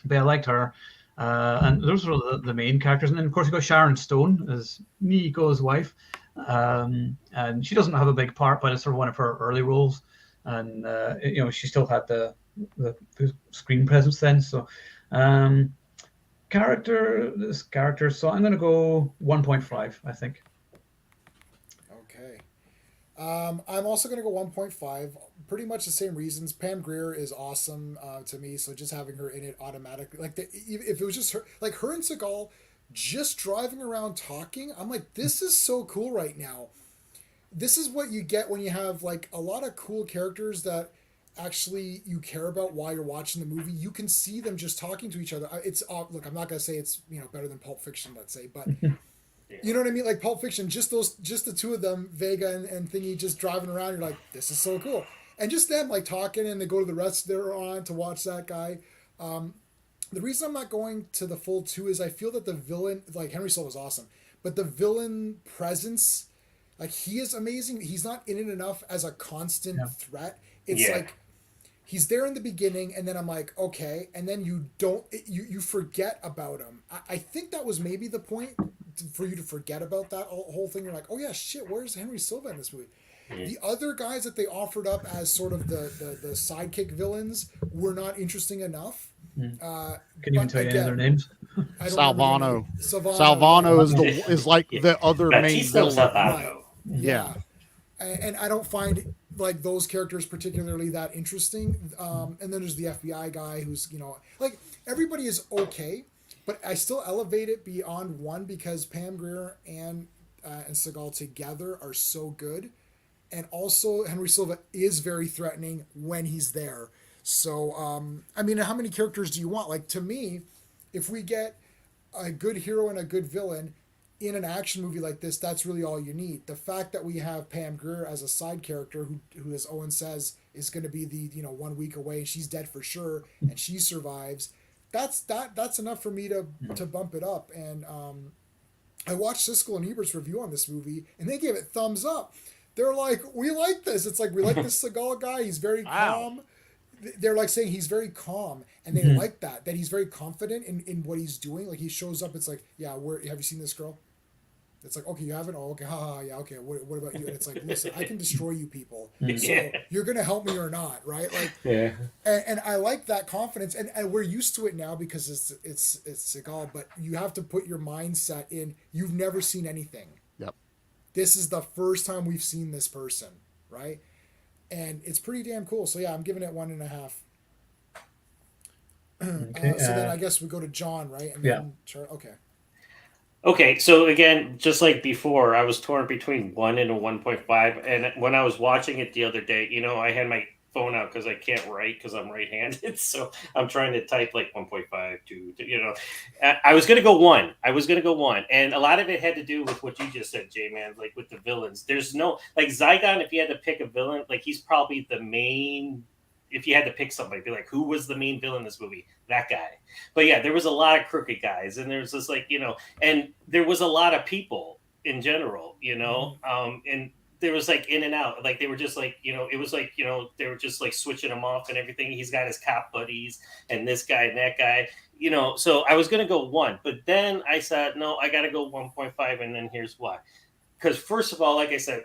But I liked her. And those were the main characters, and then of course you got Sharon Stone as Nico's wife, and she doesn't have a big part, but it's sort of one of her early roles, and she still had the screen presence then. So character, so I'm going to go 1.5, I think. Okay, I'm also going to go 1.5. Pretty much the same reasons. Pam Grier is awesome to me, so just having her in it automatically, like if it was just her, like her and Seagal just driving around talking, I'm like, this is so cool right now. This is what you get when you have like a lot of cool characters that actually you care about while you're watching the movie. You can see them just talking to each other. It's look, I'm not going to say it's, you know, better than Pulp Fiction, let's say, but you know what I mean? Like Pulp Fiction, just the two of them, Vega and Thingy, just driving around. You're like, this is so cool. And just them like talking, and they go to the rest they're on to watch that guy. The reason I'm not going to the full two is I feel that the villain, like Henry Silva is awesome, but the villain presence, like he is amazing. He's not in it enough as a constant threat. It's like he's there in the beginning, and then I'm like, okay, and then you forget about him. I think that was maybe the point, for you to forget about that whole thing. You're like, oh yeah, shit, where's Henry Silva in this movie? The other guys that they offered up as sort of the sidekick villains were not interesting enough. Can you even tell you any of their names? Salvano. Salvano is like the other main villain. Right. Yeah. And I don't find like those characters particularly that interesting. And then there's the FBI guy who's, you know, like everybody is okay, but I still elevate it beyond one because Pam Grier and Seagal together are so good. And also Henry Silva is very threatening when he's there. So, I mean, how many characters do you want? Like, to me, if we get a good hero and a good villain in an action movie like this, that's really all you need. The fact that we have Pam Grier as a side character who, as Owen says, is going to be the, you know, 1 week away and she's dead for sure and she survives, that's enough for me to bump it up. And I watched Siskel and Ebert's review on this movie and they gave it thumbs up. They're like, we like this. It's like, we like this Seagal guy. He's very calm. They're like saying he's very calm, and they like that he's very confident in what he's doing. Like he shows up, it's like, yeah, have you seen this girl? It's like, okay, you haven't? Oh, okay, yeah, okay. What about you? And it's like, listen, I can destroy you people. So you're gonna help me or not, right? Like, and I like that confidence, and we're used to it now because it's Seagal. But you have to put your mindset in. You've never seen anything. Yep. This is the first time we've seen this person, right? And it's pretty damn cool. So yeah, I'm giving it 1.5. Okay, so then I guess we go to John, right? And then okay. Okay, so again, just like before, I was torn between 1 and a 1.5. And when I was watching it the other day, you know, I had my phone out because I can't write because I'm right-handed. So I'm trying to type like 1.5 to, you know, I was going to go 1. And a lot of it had to do with what you just said, J-Man, like with the villains. There's no, like Zygon, if you had to pick a villain, like he's probably the main, if you had to pick somebody, be like, who was the main villain in this movie? That guy. But yeah, there was a lot of crooked guys and there's just like, you know, and there was a lot of people in general, you know, and there was like in and out, like they were just like, you know, it was like, you know, they were just like switching them off and everything. He's got his cop buddies and this guy and that guy, you know. So I was gonna go 1, but then I said no, I gotta go 1.5, and then here's why. Because first of all, like I said,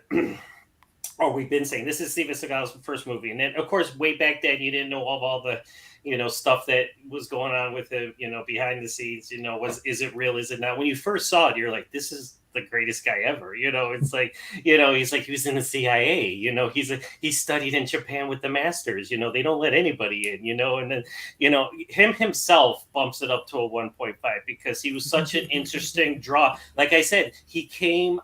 or we've been saying, this is Steven Seagal's first movie, and then of course way back then you didn't know of all the, you know, stuff that was going on with him, you know, behind the scenes. You know, is it real? Is it not? When you first saw it, you're like, this is the greatest guy ever. You know, it's like, you know, he's like, he was in the CIA, you know, he studied in Japan with the masters, you know, they don't let anybody in, you know, and then, you know, him himself bumps it up to a 1.5 because he was such an interesting draw. Like I said, he came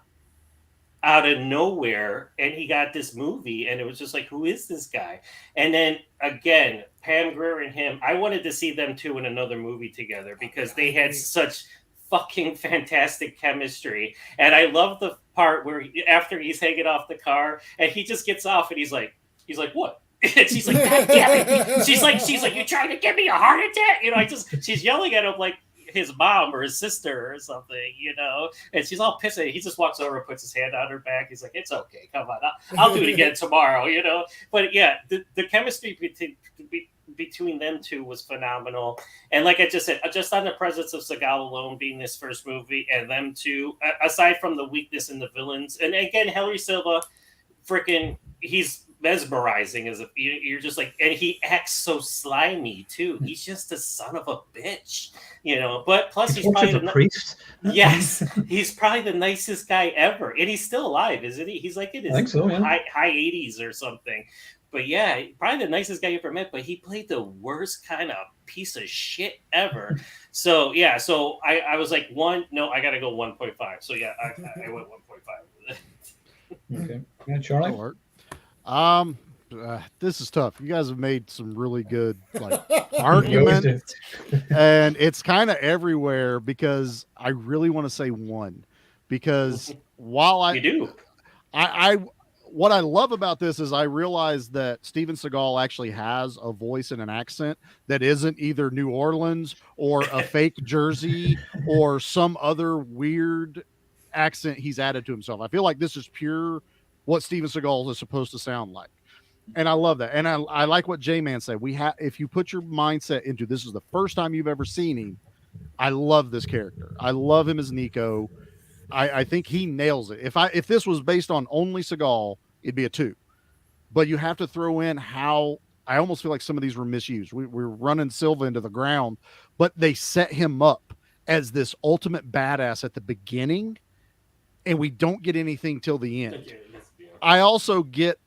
out of nowhere and he got this movie and it was just like, who is this guy? And then again, Pam Grier and him, I wanted to see them two in another movie together because they had such fucking fantastic chemistry. And I love the part where after he's hanging off the car and he just gets off and he's like, what? And she's like, God damn it. She's like, you trying to give me a heart attack? You know, she's yelling at him like his mom or his sister or something, you know, and she's all pissed. He just walks over and puts his hand on her back. He's like, it's okay. Come on. I'll do it again tomorrow, you know? But yeah, the chemistry between them two was phenomenal. And like I just said, just on the presence of Seagal alone being this first movie and them two, aside from the weakness in the villains, and again, Henry Silva, freaking, he's mesmerizing as if you're just like, and he acts so slimy too. He's just a son of a bitch, But plus, he's Tortured probably the priest. yes, he's probably the nicest guy ever, and he's still alive, isn't he? He's like in I think his so, yeah. high 80s or something. But yeah, probably the nicest guy you ever met. But he played the worst kind of piece of shit ever. So yeah, so I was like no, I gotta go 1.5. So yeah, I went 1.5. Okay. Yeah, Charlie. This is tough. You guys have made some really good arguments, and it's kind of everywhere because I really want to say 1, because while You do. what I love about this is I realize that Steven Seagal actually has a voice and an accent that isn't either New Orleans or a fake Jersey or some other weird accent he's added to himself. I feel like this is pure what Steven Seagal is supposed to sound like. And I love that. And I like what J-Man said. If you put your mindset into this is the first time you've ever seen him, I love this character. I love him as Nico. I think he nails it. If this was based on only Seagal, it'd be a 2. But you have to throw in how I almost feel like some of these were misused. We're running Silva into the ground, but they set him up as this ultimate badass at the beginning, and we don't get anything till the end. I also get,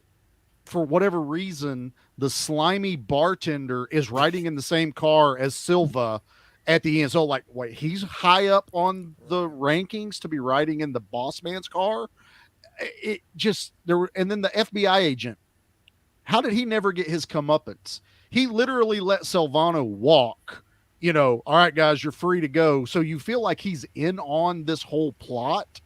for whatever reason, the slimy bartender is riding in the same car as Silva at the end. So wait, he's high up on the rankings to be riding in the boss man's car. It just and then the FBI agent, how did he never get his comeuppance? He literally let Silvano walk, all right, guys, you're free to go. So you feel like he's in on this whole plot,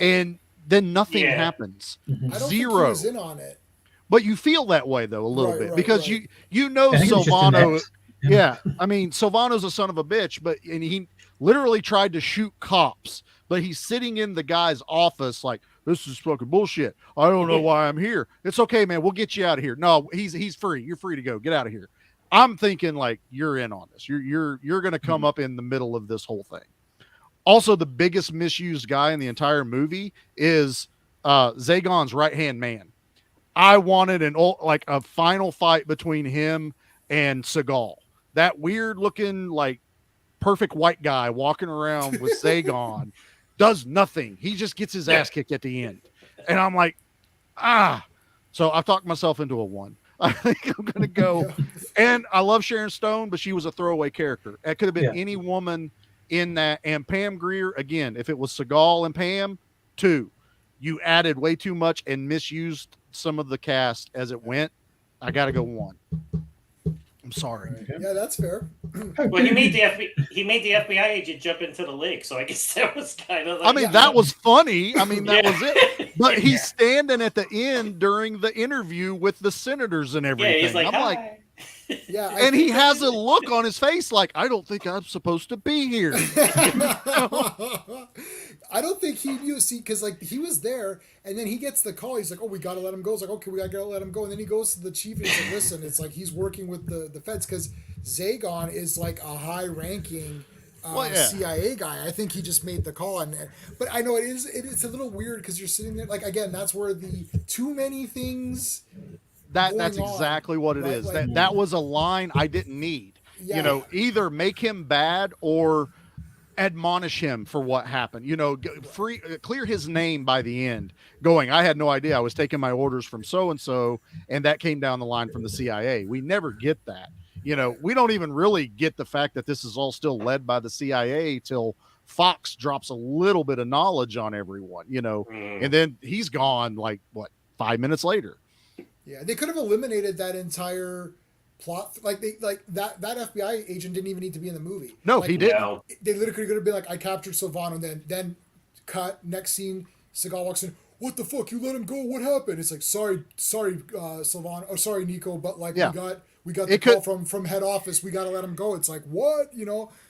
and then nothing happens. I don't Zero. think he was in on it. But you feel that way though a little bit because right. you know Silvano. Yeah, I mean Silvano's a son of a bitch, and he literally tried to shoot cops, but he's sitting in the guy's office like, this is fucking bullshit. I don't know why I'm here. It's okay, man. We'll get you out of here. No, he's free. You're free to go. Get out of here. I'm thinking like you're in on this. You're going to come up in the middle of this whole thing. Also, the biggest misused guy in the entire movie is Zagon's right-hand man. I wanted a final fight between him and Seagal. That weird looking, perfect white guy walking around with Zagon does nothing. He just gets his ass kicked at the end. And I'm like, So I've talked myself into a 1. I think I'm going to go. And I love Sharon Stone, but she was a throwaway character. It could have been any woman in that. And Pam Grier, again, if it was Seagal and Pam, 2. You added way too much and misused some of the cast as it went. I got to go 1. I'm sorry. Okay. Yeah, that's fair. Well, he made the FBI agent jump into the lake, so I guess that was kind of. That was funny. I mean, that was it. But he's standing at the end during the interview with the senators and everything. Yeah, he's like, I'm hi. like, and he has a look on his face like, I don't think I'm supposed to be here. I don't think he knew. See, because he was there, and then he gets the call. He's like, "Oh, we gotta let him go." It's like, "Okay, we gotta let him go." And then he goes to the chief and he's like, "Listen, it's like he's working with the feds because Zagon is like a high-ranking CIA guy. I think he just made the call." But I know it's a little weird because you're sitting there again. That's where the too many things. That's exactly what it is. That was a line I didn't need. Yeah. Either make him bad or admonish him for what happened. Clear his name by the end. I had no idea. I was taking my orders from so and so, and that came down the line from the CIA. We never get that. We don't even really get the fact that this is all still led by the CIA till Fox drops a little bit of knowledge on everyone. And then he's gone 5 minutes later. Yeah, they could have eliminated that entire plot. That FBI agent didn't even need to be in the movie. No, he didn't. No. They literally could have been like, I captured Silvano, and then cut. Next scene, Seagal walks in. What the fuck? You let him go? What happened? It's like, sorry, Silvano. Oh, sorry, Nico. But we got the call from head office. We got to let him go. It's like, what?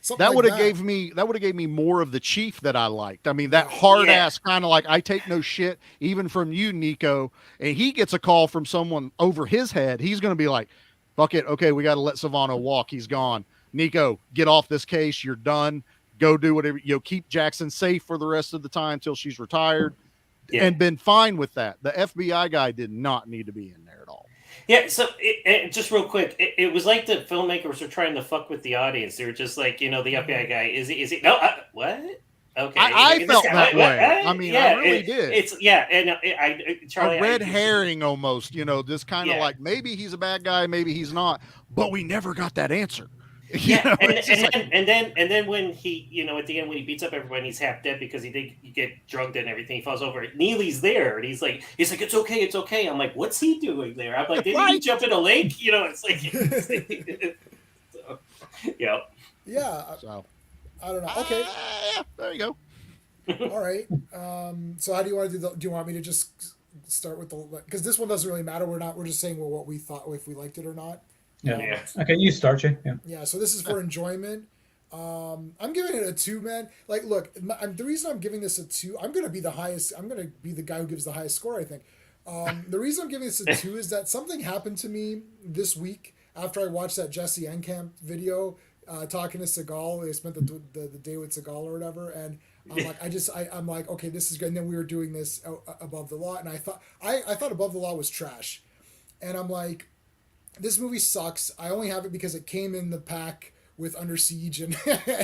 Something that would have gave me more of the chief that I liked. I mean, that hard ass kind of I take no shit even from you, Nico. And he gets a call from someone over his head. He's going to be like, fuck it. Okay, we got to let Silvano walk. He's gone. Nico, get off this case. You're done. Go do whatever. Keep Jackson safe for the rest of the time till she's retired. and been fine with that. The FBI guy did not need to be in there at all. Yeah, so just real quick, it was like the filmmakers were trying to fuck with the audience. They were just like, the FBI guy, is he? No, what? Okay, I felt that way. I mean, I really did. It's and Charlie, a red herring almost, just kind of like maybe he's a bad guy, maybe he's not, but we never got that answer. Yeah, and then when he, at the end when he beats up everybody, he's half dead because he did get drugged and everything. He falls over. Neely's there, and he's like, it's okay. I'm like, what's he doing there? I'm like, did he jump in a lake? It's like, so, yeah. Yeah. So I don't know. Okay. There you go. All right. So how do you want to do? Do you want me to just start with because this one doesn't really matter. We're just saying what we thought, if we liked it or not. Yeah. Okay, you start, Jay. Yeah. Yeah. So this is for enjoyment. I'm giving it a 2, man. Like, look, the reason I'm giving this a 2, I'm gonna be the highest. I'm gonna be the guy who gives the highest score, I think. The reason I'm giving this a 2 is that something happened to me this week after I watched that Jesse Enkamp video talking to Seagal. They spent the day with Seagal or whatever, and I'm like, I'm like, okay, this is good. And then we were doing this Above the Law, and I thought Above the Law was trash, and I'm like, this movie sucks. I only have it because it came in the pack with Under Siege and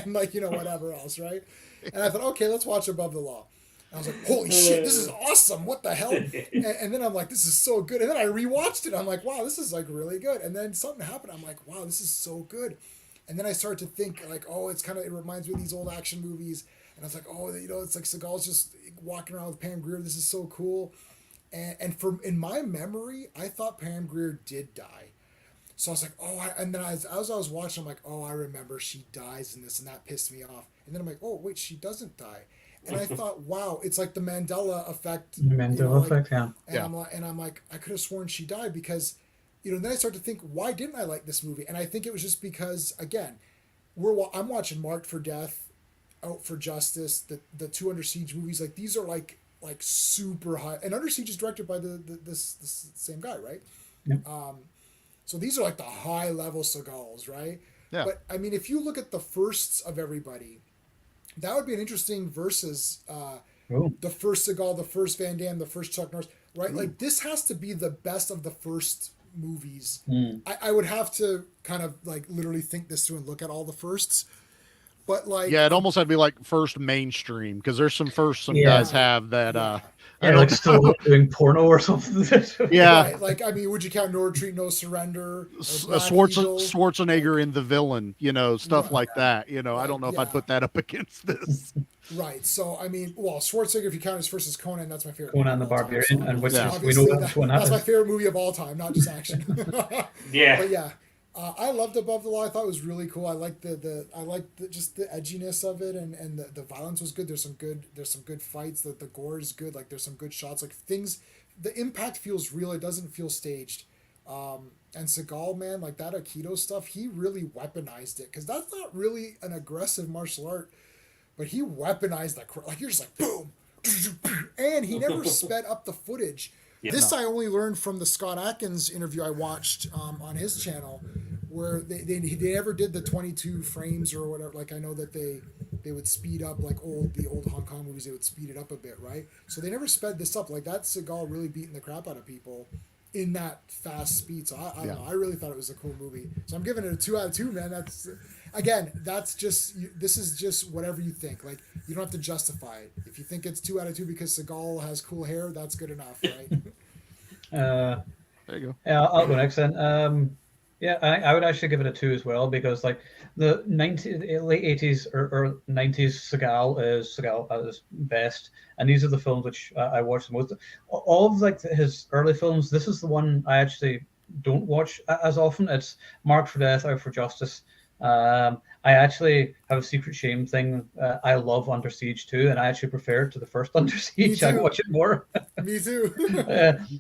like, whatever else, right? And I thought, okay, let's watch Above the Law. And I was like, holy shit, this is awesome. What the hell? And then I'm like, this is so good. And then I rewatched it. I'm like, wow, this is like really good. And then something happened. I'm like, wow, this is so good. And then I started to think like, oh, it reminds me of these old action movies. And I was like, oh, it's like Seagal's just walking around with Pam Grier. This is so cool. And in my memory, I thought Pam Grier did die. So I was like, oh, and then as I was watching, I'm like, oh, I remember she dies in this, and that pissed me off. And then I'm like, oh, wait, she doesn't die. And I thought, wow, it's like the Mandela effect. Mandela effect, yeah. And I'm like, I could have sworn she died because, then I start to think, why didn't I like this movie? And I think it was just because, again, I'm watching Marked for Death, Out for Justice, the 2 Under Siege movies. Like, these are like super high. And Under Siege is directed by this same guy, right? Yep. So these are like the high level Seagals, right? Yeah. But I mean, if you look at the firsts of everybody, that would be an interesting versus the first Seagal, the first Van Damme, the first Chuck Norris, right? Like this has to be the best of the first movies. I would have to kind of like literally think this through and look at all the firsts. But like, yeah, it almost had to be like first mainstream because there's some guys have that. Like still doing porno or something. Yeah, right. Like I mean, would you count No Retreat, No Surrender? Schwarzenegger in The Villain, stuff like that. I don't know if I'd put that up against this. Right. So I mean, well, Schwarzenegger, if you count his first as Conan, that's my favorite. Conan the Barbarian, and which we know which one that's my favorite movie of all time, not just action. Yeah. But yeah. I loved Above the Law. I thought it was really cool. I liked just the edginess of it, and the violence was good. There's some good fights. The gore is good. Like there's some good shots. Like things, the impact feels real. It doesn't feel staged. And Seagal, man, like that Aikido stuff, he really weaponized it because that's not really an aggressive martial art, but he weaponized that. Like you're just like boom, and he never sped up the footage. Yeah, this I only learned from the Scott Atkins interview I watched on his channel, where they never did the 22 frames or whatever. Like I know that they would speed up like the old Hong Kong movies. They would speed it up a bit, right? So they never sped this up. Like that Seagal really beating the crap out of people in that fast speed. So I don't know. I really thought it was a cool movie. So I'm giving it a 2 out of 2, man. This is just whatever you think. Like you don't have to justify it. If you think it's 2 out of 2 because Seagal has cool hair, that's good enough, right? There you go. Yeah, I'll go next then. I would actually give it a 2 as well because like the late 80s or 90s Seagal is Seagal at his best, and these are the films which I watched the most. All of like his early films, this is the one I actually don't watch as often. It's Marked for Death, Out for Justice. I actually have a secret shame thing. I love Under Siege too, and I actually prefer it to the first Under Siege. I watch it more. Me too.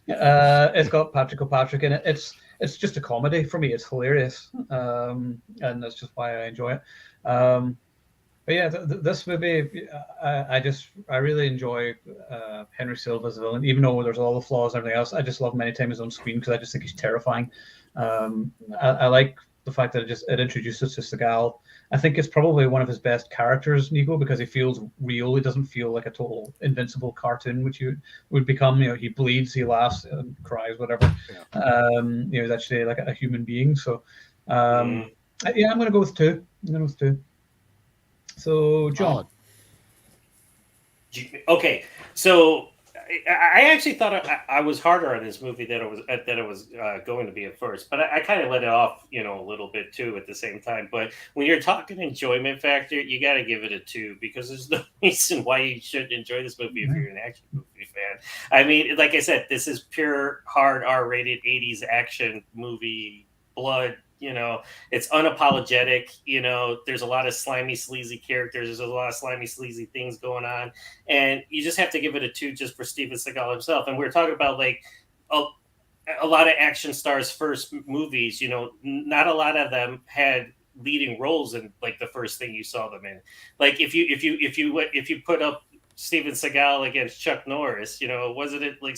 It's got Patrick O'Patrick in it. It's just a comedy for me. It's hilarious, and that's just why I enjoy it. But yeah, this movie, I really enjoy Henry Silva as a villain, even though there's all the flaws and everything else. I just love him anytime he's on screen because I just think he's terrifying. I like the fact that it introduces us to Seagal I think it's probably one of his best characters, Nico, because he feels real. He doesn't feel like a total invincible cartoon, which you would become. He bleeds, he laughs, cries, whatever. Yeah. He's actually like a human being. So, yeah, I'm going to go with 2. I'm going to go with 2. So, John. Okay, so I actually thought I was harder on this movie than it was going to be at first, but I kind of let it off, a little bit too at the same time. But when you're talking enjoyment factor, you got to give it a 2 because there's no reason why you shouldn't enjoy this movie if you're an action movie fan. I mean, like I said, this is pure hard R-rated 80s action movie, blood. It's unapologetic. There's a lot of slimy, sleazy characters. There's a lot of slimy, sleazy things going on. And you just have to give it a 2 just for Steven Seagal himself. And we're talking about like a lot of action stars' first movies, not a lot of them had leading roles in like the first thing you saw them in. Like if you put up Steven Seagal against Chuck Norris, wasn't it like,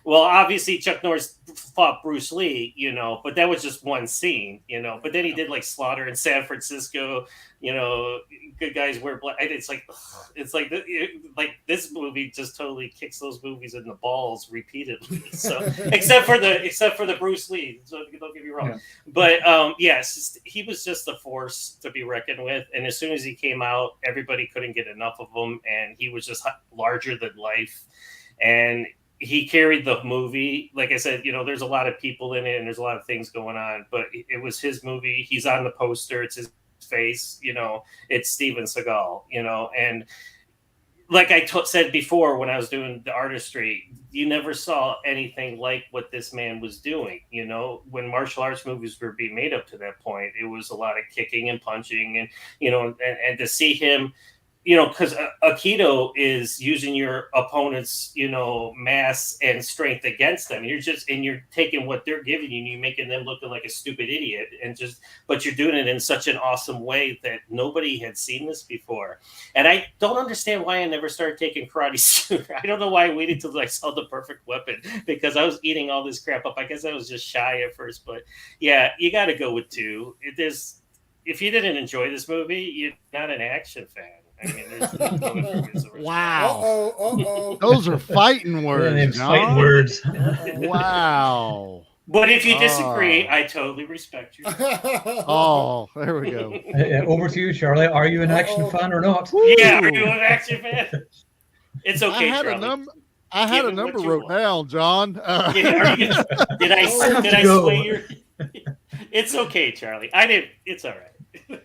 well, obviously Chuck Norris fought Bruce Lee, but that was just one scene, but then he did like Slaughter in San Francisco, Good Guys Wear Black. It's like this movie just totally kicks those movies in the balls repeatedly. So except for the Bruce Lee, so don't get me wrong. Yeah. But yes, he was just a force to be reckoned with. And as soon as he came out, everybody couldn't get enough of him, and he was just larger than life. And he carried the movie. Like I said, there's a lot of people in it and there's a lot of things going on, but it was his movie. He's on the poster. It's his face, it's Steven Seagal, and like I said before when I was doing the Artistry, you never saw anything like what this man was doing. When martial arts movies were being made up to that point, it was a lot of kicking and punching, and and to see him, because Aikido is using your opponent's, mass and strength against them. You're taking what they're giving you and you're making them look like a stupid idiot, but you're doing it in such an awesome way that nobody had seen this before. And I don't understand why I never started taking karate sooner. I don't know why I waited till I saw The Perfect Weapon, because I was eating all this crap up. I guess I was just shy at first, but yeah, you got to go with 2. If you didn't enjoy this movie, you're not an action fan. I mean, there's wow. Those are fighting words. Fighting words. Wow. But if you disagree, I totally respect you. Oh, there we go. Over to you, Charlie. Are you an action fan or not? Yeah, are you an action fan? It's okay, Charlie. I had a number wrote down, John. Did I sway your? It's okay, Charlie. I didn't. It's all right.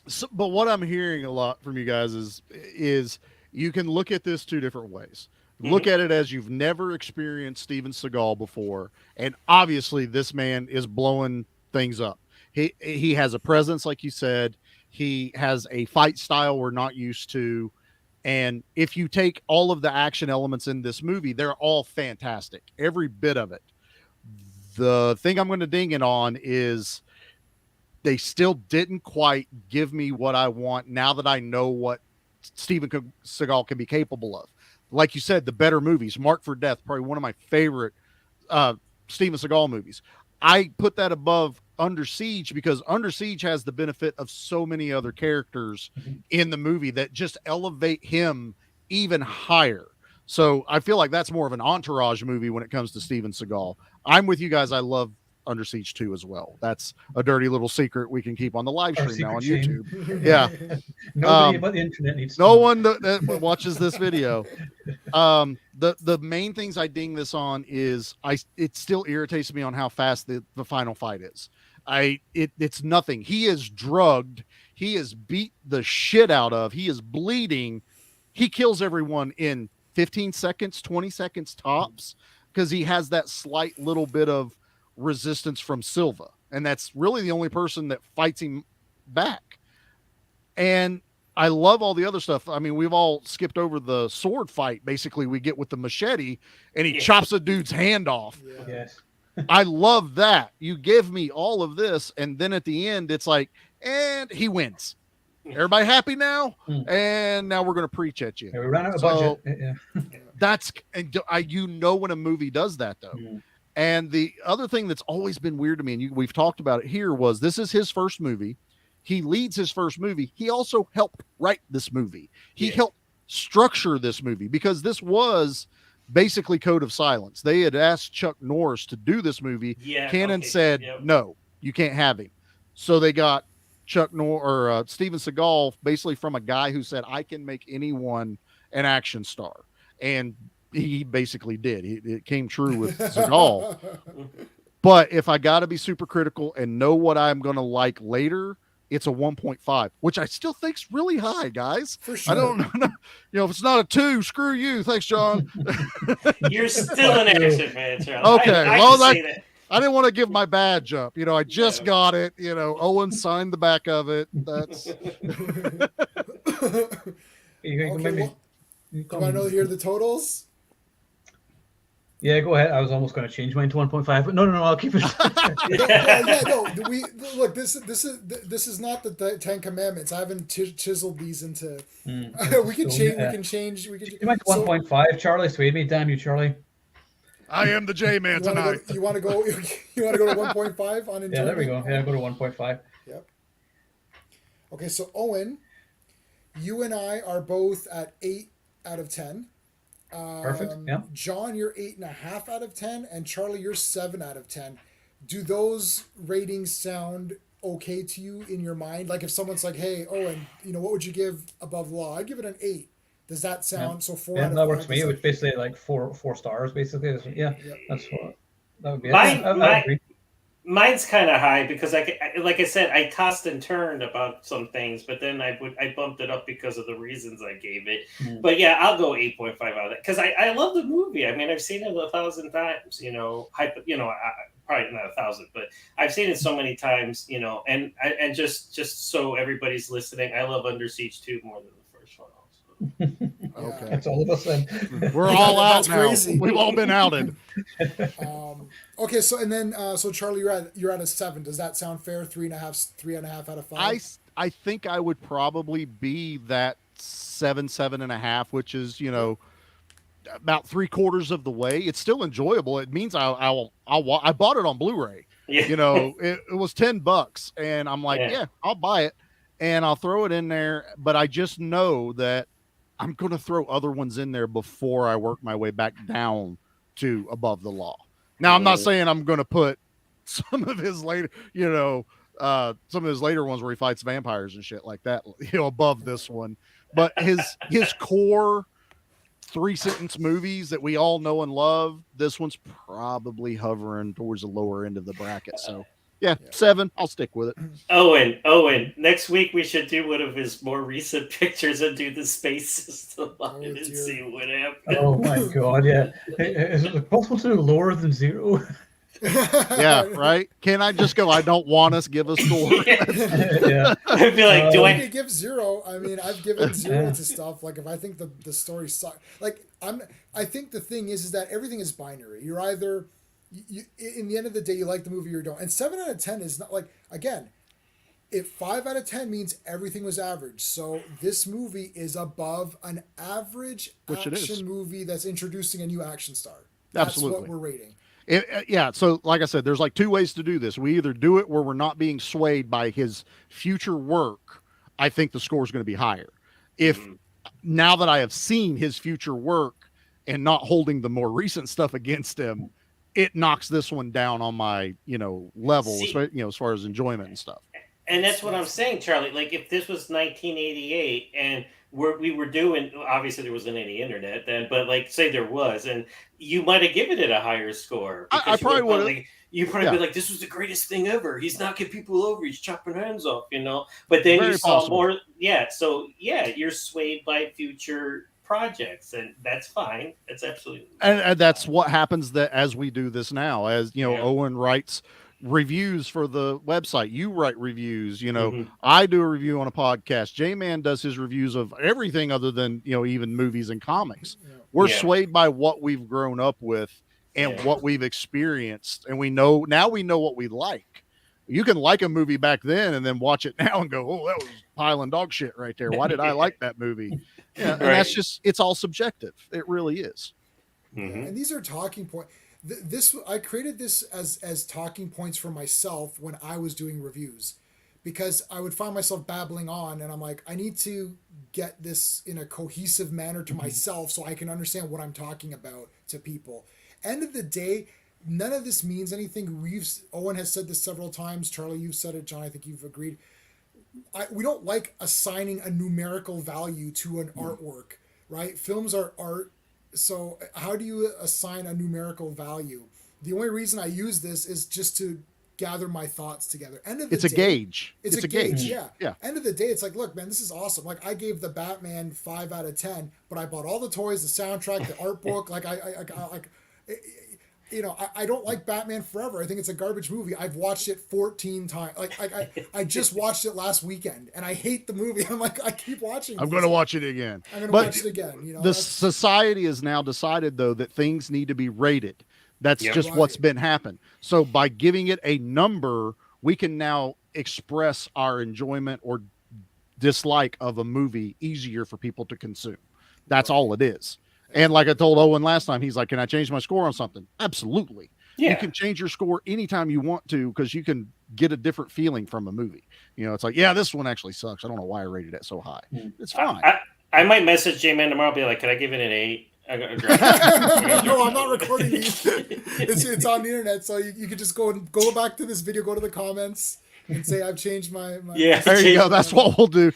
So, but what I'm hearing a lot from you guys is you can look at this 2 different ways. Look at it as you've never experienced Steven Seagal before, and obviously this man is blowing things up. He has a presence, like you said. He has a fight style we're not used to, and if you take all of the action elements in this movie, they're all fantastic, every bit of it. The thing I'm going to ding it on is they still didn't quite give me what I want now that I know what Steven Seagal can be capable of. Like you said, the better movies, Marked for Death, probably one of my favorite Steven Seagal movies. I put that above Under Siege because Under Siege has the benefit of so many other characters in the movie that just elevate him even higher. So I feel like that's more of an entourage movie when it comes to Steven Seagal. I'm with you guys. I love Under Siege 2 as well. That's a dirty little secret we can keep on the live stream now on YouTube. Yeah. Nobody but the internet needs no one that watches this video. The main things I ding this on is it still irritates me on how fast the final fight is. It's nothing. He is drugged. He is beat the shit out of. He is bleeding. He kills everyone in 15 seconds, 20 seconds tops, because he has that slight little bit of resistance from Silva, and that's really the only person that fights him back. And I love all the other stuff. I mean, we've all skipped over the sword fight basically we get with the machete, and he chops a dude's hand off. Yes. I love that. You give me all of this, and then at the end it's like, and he wins. Everybody happy now? And now we're going to preach at you. Yeah, we ran out of budget. Yeah. That's, and when a movie does that though. And the other thing that's always been weird to me, and we've talked about it here, was this is his first movie. He leads his first movie. He also helped write this movie. He Yeah. helped structure this movie because this was basically Code of Silence. They had asked Chuck Norris to do this movie. Yeah, Cannon okay, said, yep. no, you can't have him. So they got Chuck Norris or Steven Seagal, basically from a guy who said, I can make anyone an action star. And he basically did. It came true with Seagal. But if I got to be super critical and know what I'm going to like later, it's a 1.5, which I still think's really high, guys. For sure. I don't know. If it's not a 2, screw you. Thanks, John. You're still an action fan, Charlie. Okay, I well, can say that. I didn't want to give my badge up. I just got it. Owen signed the back of it. That's You can maybe. Do you want to hear the totals? Yeah, go ahead. I was almost going to change mine to 1.5, but no, I'll keep it. Look. This is not the Ten Commandments. I haven't chiseled these into. We can change. We can. You might 1.5. Charlie swayed me. Damn you, Charlie. I am the J-Man tonight. You want to go to 1.5 on enjoyment? Yeah, there we go. Yeah, go to 1.5. Yep. Okay, so Owen, you and I are both at 8 out of 10. Perfect. Yeah. John, you're 8.5 out of 10, and Charlie, you're 7 out of 10. Do those ratings sound okay to you in your mind? Like if someone's like, "Hey, Owen, what would you give Above the Law?" I'd give it an 8. Does that sound so? 4 out of 5? That works for me. It was basically like four stars, basically. Yeah, that's what that would be. I agree. Mine's kind of high because like I said, I tossed and turned about some things, but then I bumped it up because of the reasons I gave it. But yeah, I'll go 8.5 out of that because I love the movie. I mean, I've seen it 1,000 times. Probably not 1,000, but I've seen it so many times. And just so everybody's listening, I love Under Siege 2 more than the first one. Also. Okay, that's all of us then. We're all out now. Crazy. We've all been outed. Okay, so and then so Charlie, you're at a 7. Does that sound fair? 3.5 out of 5. I think I would probably be that 7.5, which is about 3/4 of the way. It's still enjoyable. It means I bought it on Blu-ray. Yeah. It was $10, and I'm like, yeah, I'll buy it, and I'll throw it in there. But I just know that I'm going to throw other ones in there before I work my way back down to Above the Law. Now, I'm not saying I'm going to put some of his later, ones where he fights vampires and shit like that, above this one. But his core 3-sentence movies that we all know and love, this one's probably hovering towards the lower end of the bracket. So, yeah, 7. I'll stick with it. Owen, next week we should do one of his more recent pictures and do the space system on it and see what happens. Oh my god, yeah. Is it possible to do lower than 0? Yeah, right. Can I just go? I don't want us give a score. Yeah. I'd be like, do I give 0? I mean, I've given 0 to stuff. Like if I think the story sucks, I think the thing is that everything is binary. You're either in the end of the day, you like the movie or you don't. And 7 out of 10 is not like, again, if 5 out of 10 means everything was average. So this movie is above an average action movie that's introducing a new action star. That's Absolutely what we're rating. Yeah. So like I said, there's like 2 ways to do this. We either do it where we're not being swayed by his future work. I think the score is going to be higher. If now that I have seen his future work and not holding the more recent stuff against him, it knocks this one down on my, level, as far as enjoyment and stuff. And that's what I'm saying, Charlie. Like if this was 1988 and we were doing, obviously there wasn't any internet then, but like say there was, and you might have given it a higher score. I probably would have. You probably be like, this was the greatest thing ever. He's knocking people over. He's chopping hands off, But then you saw more. Yeah. So yeah, you're swayed by future projects, and that's fine. That's absolutely and that's what happens that as we do this now, as Owen writes reviews for the website, you write reviews, I do a review on a podcast, J-Man does his reviews of everything other than even movies and comics. We're swayed by what we've grown up with and what we've experienced, and we know what we like. You can like a movie back then and then watch it now and go, oh, that was piling dog shit right there. Why did I like that movie? Yeah, and that's just, it's all subjective. It really is. And these are talking points. I created this as talking points for myself when I was doing reviews, because I would find myself babbling on, and I'm like, I need to get this in a cohesive manner to myself so I can understand what I'm talking about to people. End of the day, none of this means anything. Owen has said this several times. Charlie, you've said it. John, I think you've agreed. We don't like assigning a numerical value to an artwork, right? Films are art. So how do you assign a numerical value? The only reason I use this is just to gather my thoughts together. End of the It's a day, gauge. It's a gauge. Yeah. Yeah. End of the day, it's like, look, man, this is awesome. Like, I gave the Batman 5 out of 10, but I bought all the toys, the soundtrack, the art book. Like, I don't like Batman Forever. I think it's a garbage movie. I've watched it 14 times. I just watched it last weekend, and I hate the movie. I'm like, I keep watching. I'm going to watch it again. I'm going to watch it again. You know, the society has now decided, though, that things need to be rated. That's just what's been happened. So by giving it a number, we can now express our enjoyment or dislike of a movie easier for people to consume. That's all it is. And like I told Owen last time, he's like, can I change my score on something? Absolutely. Yeah. You can change your score anytime you want to, because you can get a different feeling from a movie. You know, it's like, yeah, this one actually sucks. I don't know why I rated it so high. It's fine. I might message J-Man tomorrow, be like, can I give it an 8? No, I'm not recording these. It's on the internet, so you can just go back to this video, go to the comments, and say I've changed my yeah. There you go. That's what we'll do.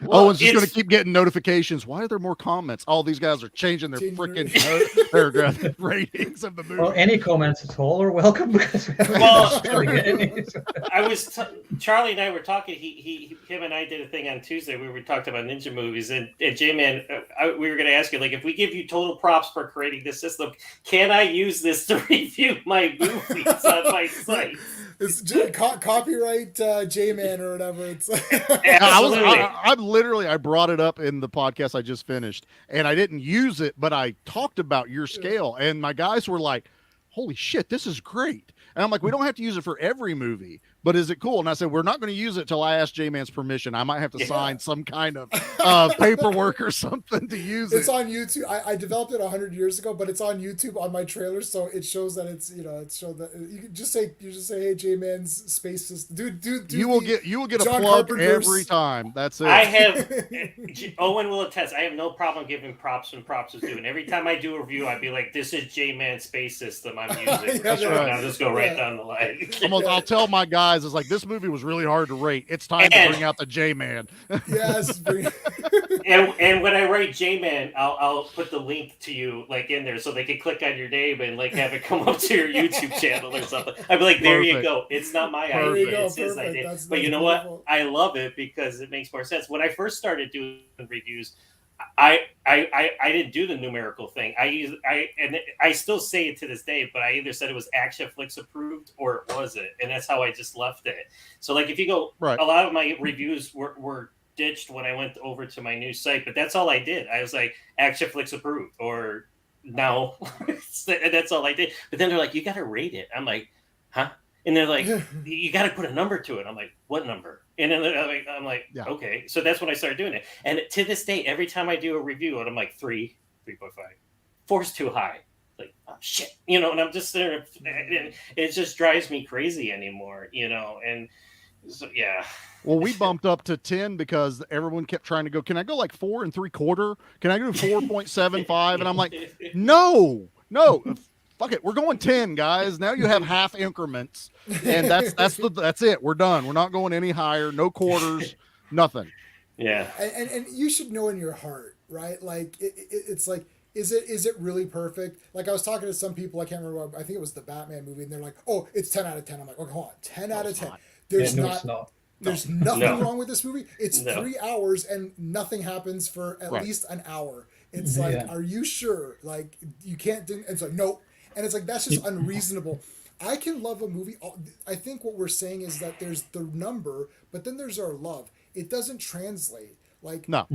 Well, Owen's just going to keep getting notifications. Why are there more comments? All these guys are changing their freaking paragraph ratings of the movie. Well, any comments at all are welcome, because Charlie and I were talking. Him and I did a thing on Tuesday where we talked about ninja movies, and J-Man, we were going to ask you, like, if we give you total props for creating this system, can I use this to review my movies on my site? It's copyright J-Man or whatever. It's I brought it up in the podcast I just finished, and I didn't use it, but I talked about your scale, and my guys were like, holy shit, this is great. And I'm like, we don't have to use it for every movie, but is it cool? And I said, we're not going to use it till I ask J-Man's permission. I might have to sign some kind of paperwork or something to use it. It's on YouTube. I developed it 100 years ago, but it's on YouTube on my trailer, so it shows that it's that you can just say hey, J-Man's space system. Dude, you will get a John plug Carpenter's... every time. That's it. I have Owen will attest. I have no problem giving props when props is due. And every time I do a review, I'd be like, "This is J-Man's space system I'm using." That's right. I'll just go right down the line. I'll tell my guys, it's like, this movie was really hard to rate. It's time to bring out the J-Man. Yes. and when I write J-Man, I'll put the link to you like in there so they can click on your name and like have it come up to your YouTube channel or something. I'd be like, there you go. It's not my idea. It's his idea. But you know what? I love it because it makes more sense. When I first started doing reviews, I didn't do the numerical thing. I still say it to this day, but I either said it was Action Flix approved or it wasn't, and that's how I just left it. So like if you go, a lot of my reviews were ditched when I went over to my new site, but that's all I did. I was like Action Flix approved or no, and that's all I did. But then they're like, you got to rate it. I'm like, huh? And they're like, you got to put a number to it. I'm like, what number? And then I'm like, okay. So that's when I started doing it. And to this day, every time I do a review, and I'm like 3.5, 4's too high. Like, oh shit, and I'm just there. And it just drives me crazy anymore, and so, yeah. Well, we bumped up to 10 because everyone kept trying to go, can I go like 4 3/4? Can I do 4.75? And I'm like, no. Fuck it. We're going 10, guys. Now you have half increments, and that's it. We're done. We're not going any higher. No quarters, nothing. Yeah. And you should know in your heart, right? Like it's like, is it really perfect? Like I was talking to some people, I can't remember. I think it was the Batman movie, and they're like, "Oh, it's 10 out of 10." I'm like, "Okay, hold on, 10 out of 10." There's There's nothing wrong with this movie. It's 3 hours and nothing happens for at least an hour. It's like, are you sure? Like you can't do. It's like nope. And it's like, that's just unreasonable. I can love a movie. I think what we're saying is that there's the number, but then there's our love. It doesn't translate. Like, no.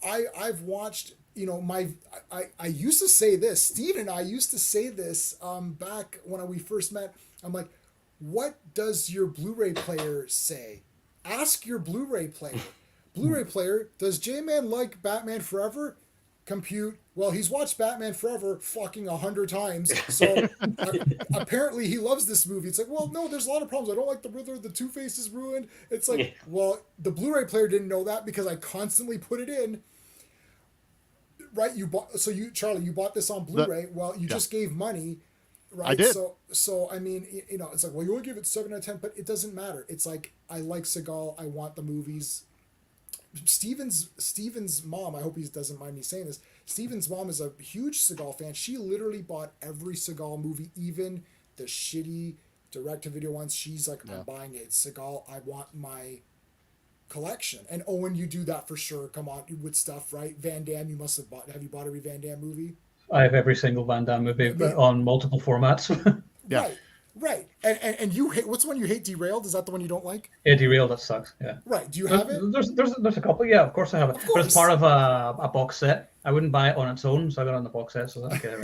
I've watched, I used to say this, Steve and I used to say this back when we first met. I'm like, what does your Blu-ray player say? Ask your Blu-ray player. Blu-ray player, does J-Man like Batman Forever? compute. Well, he's watched Batman Forever fucking 100 times, so apparently he loves this movie. It's like, well, no, there's a lot of problems. I don't like the Riddler. The Two-Face is ruined. It's like, well, the Blu-ray player didn't know that because I constantly put it in. Right, Charlie, you bought this on Blu-ray. Well, you just gave money, right? I did. So I mean, it's like, well, you only give it 7 out of 10, but it doesn't matter. It's like, I like Seagal. I want the movies. Steven's mom, I hope he doesn't mind me saying this. Steven's mom is a huge Seagal fan. She literally bought every Seagal movie, even the shitty direct-to-video ones. She's like, I'm buying it. It's Seagal. I want my collection. And Owen, you do that for sure. Come on, with stuff, right? Van Damme, you must have bought. Have you bought every Van Damme movie? I have every single Van Damme movie on multiple formats. Yeah. Right. And you hate, what's the one you hate? Derailed? Is that the one you don't like? Yeah, Derailed, that sucks. Yeah. Right. Do you have it? There's a couple. Yeah, of course I have it. But it's part of a box set. I wouldn't buy it on its own, so I got it on the box set. So okay.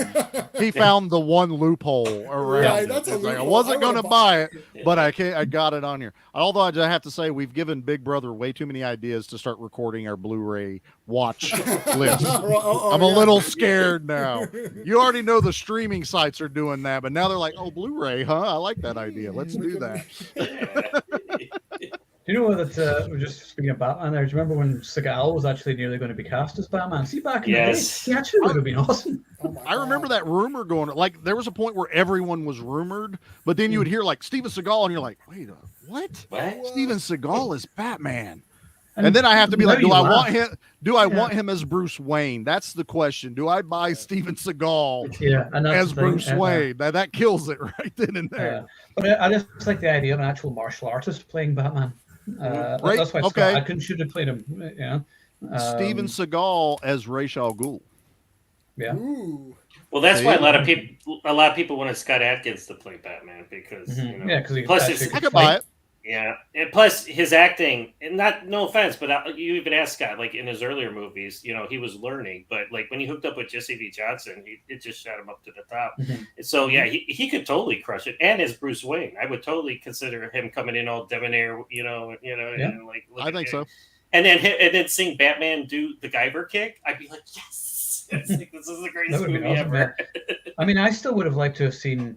He found the one loophole around. Right, it. that's a Like, I loophole. wasn't going to buy it, but I got it on here. Although I just have to say, we've given Big Brother way too many ideas to start recording our Blu-ray watch list. I'm a little scared now. You already know the streaming sites are doing that, but now they're like, oh, Blu-ray, huh? I like that idea. Let's do that. Do you know that we're just speaking of Batman there? Do you remember when Seagal was actually nearly going to be cast as Batman? See, back in the day, he actually would have been awesome. I remember that rumor going, like, there was a point where everyone was rumored, but then you would hear, like, Steven Seagal, and you're like, wait, what? Steven Seagal is Batman. And then I have to be like, do I want him as Bruce Wayne? That's the question. Do I buy Steven Seagal as Bruce Wayne? That kills it right then and there. But I just like the idea of an actual martial artist playing Batman. Right? That's why I couldn't should have played him. Steven Seagal as Ra's al Ghul. Yeah. Ooh. Well, that's why a lot of people wanted Scott Adkins to play Batman because because I could buy it. Yeah, and plus his acting, and no offense, but you even asked Scott, like in his earlier movies, he was learning, but like when he hooked up with Jesse V. Johnson, it just shot him up to the top. So yeah, he could totally crush it. And as Bruce Wayne, I would totally consider him coming in all debonair, and like. I think so. And then seeing Batman do the Guyver kick, I'd be like, yes, this is the greatest movie ever. I mean, I still would have liked to have seen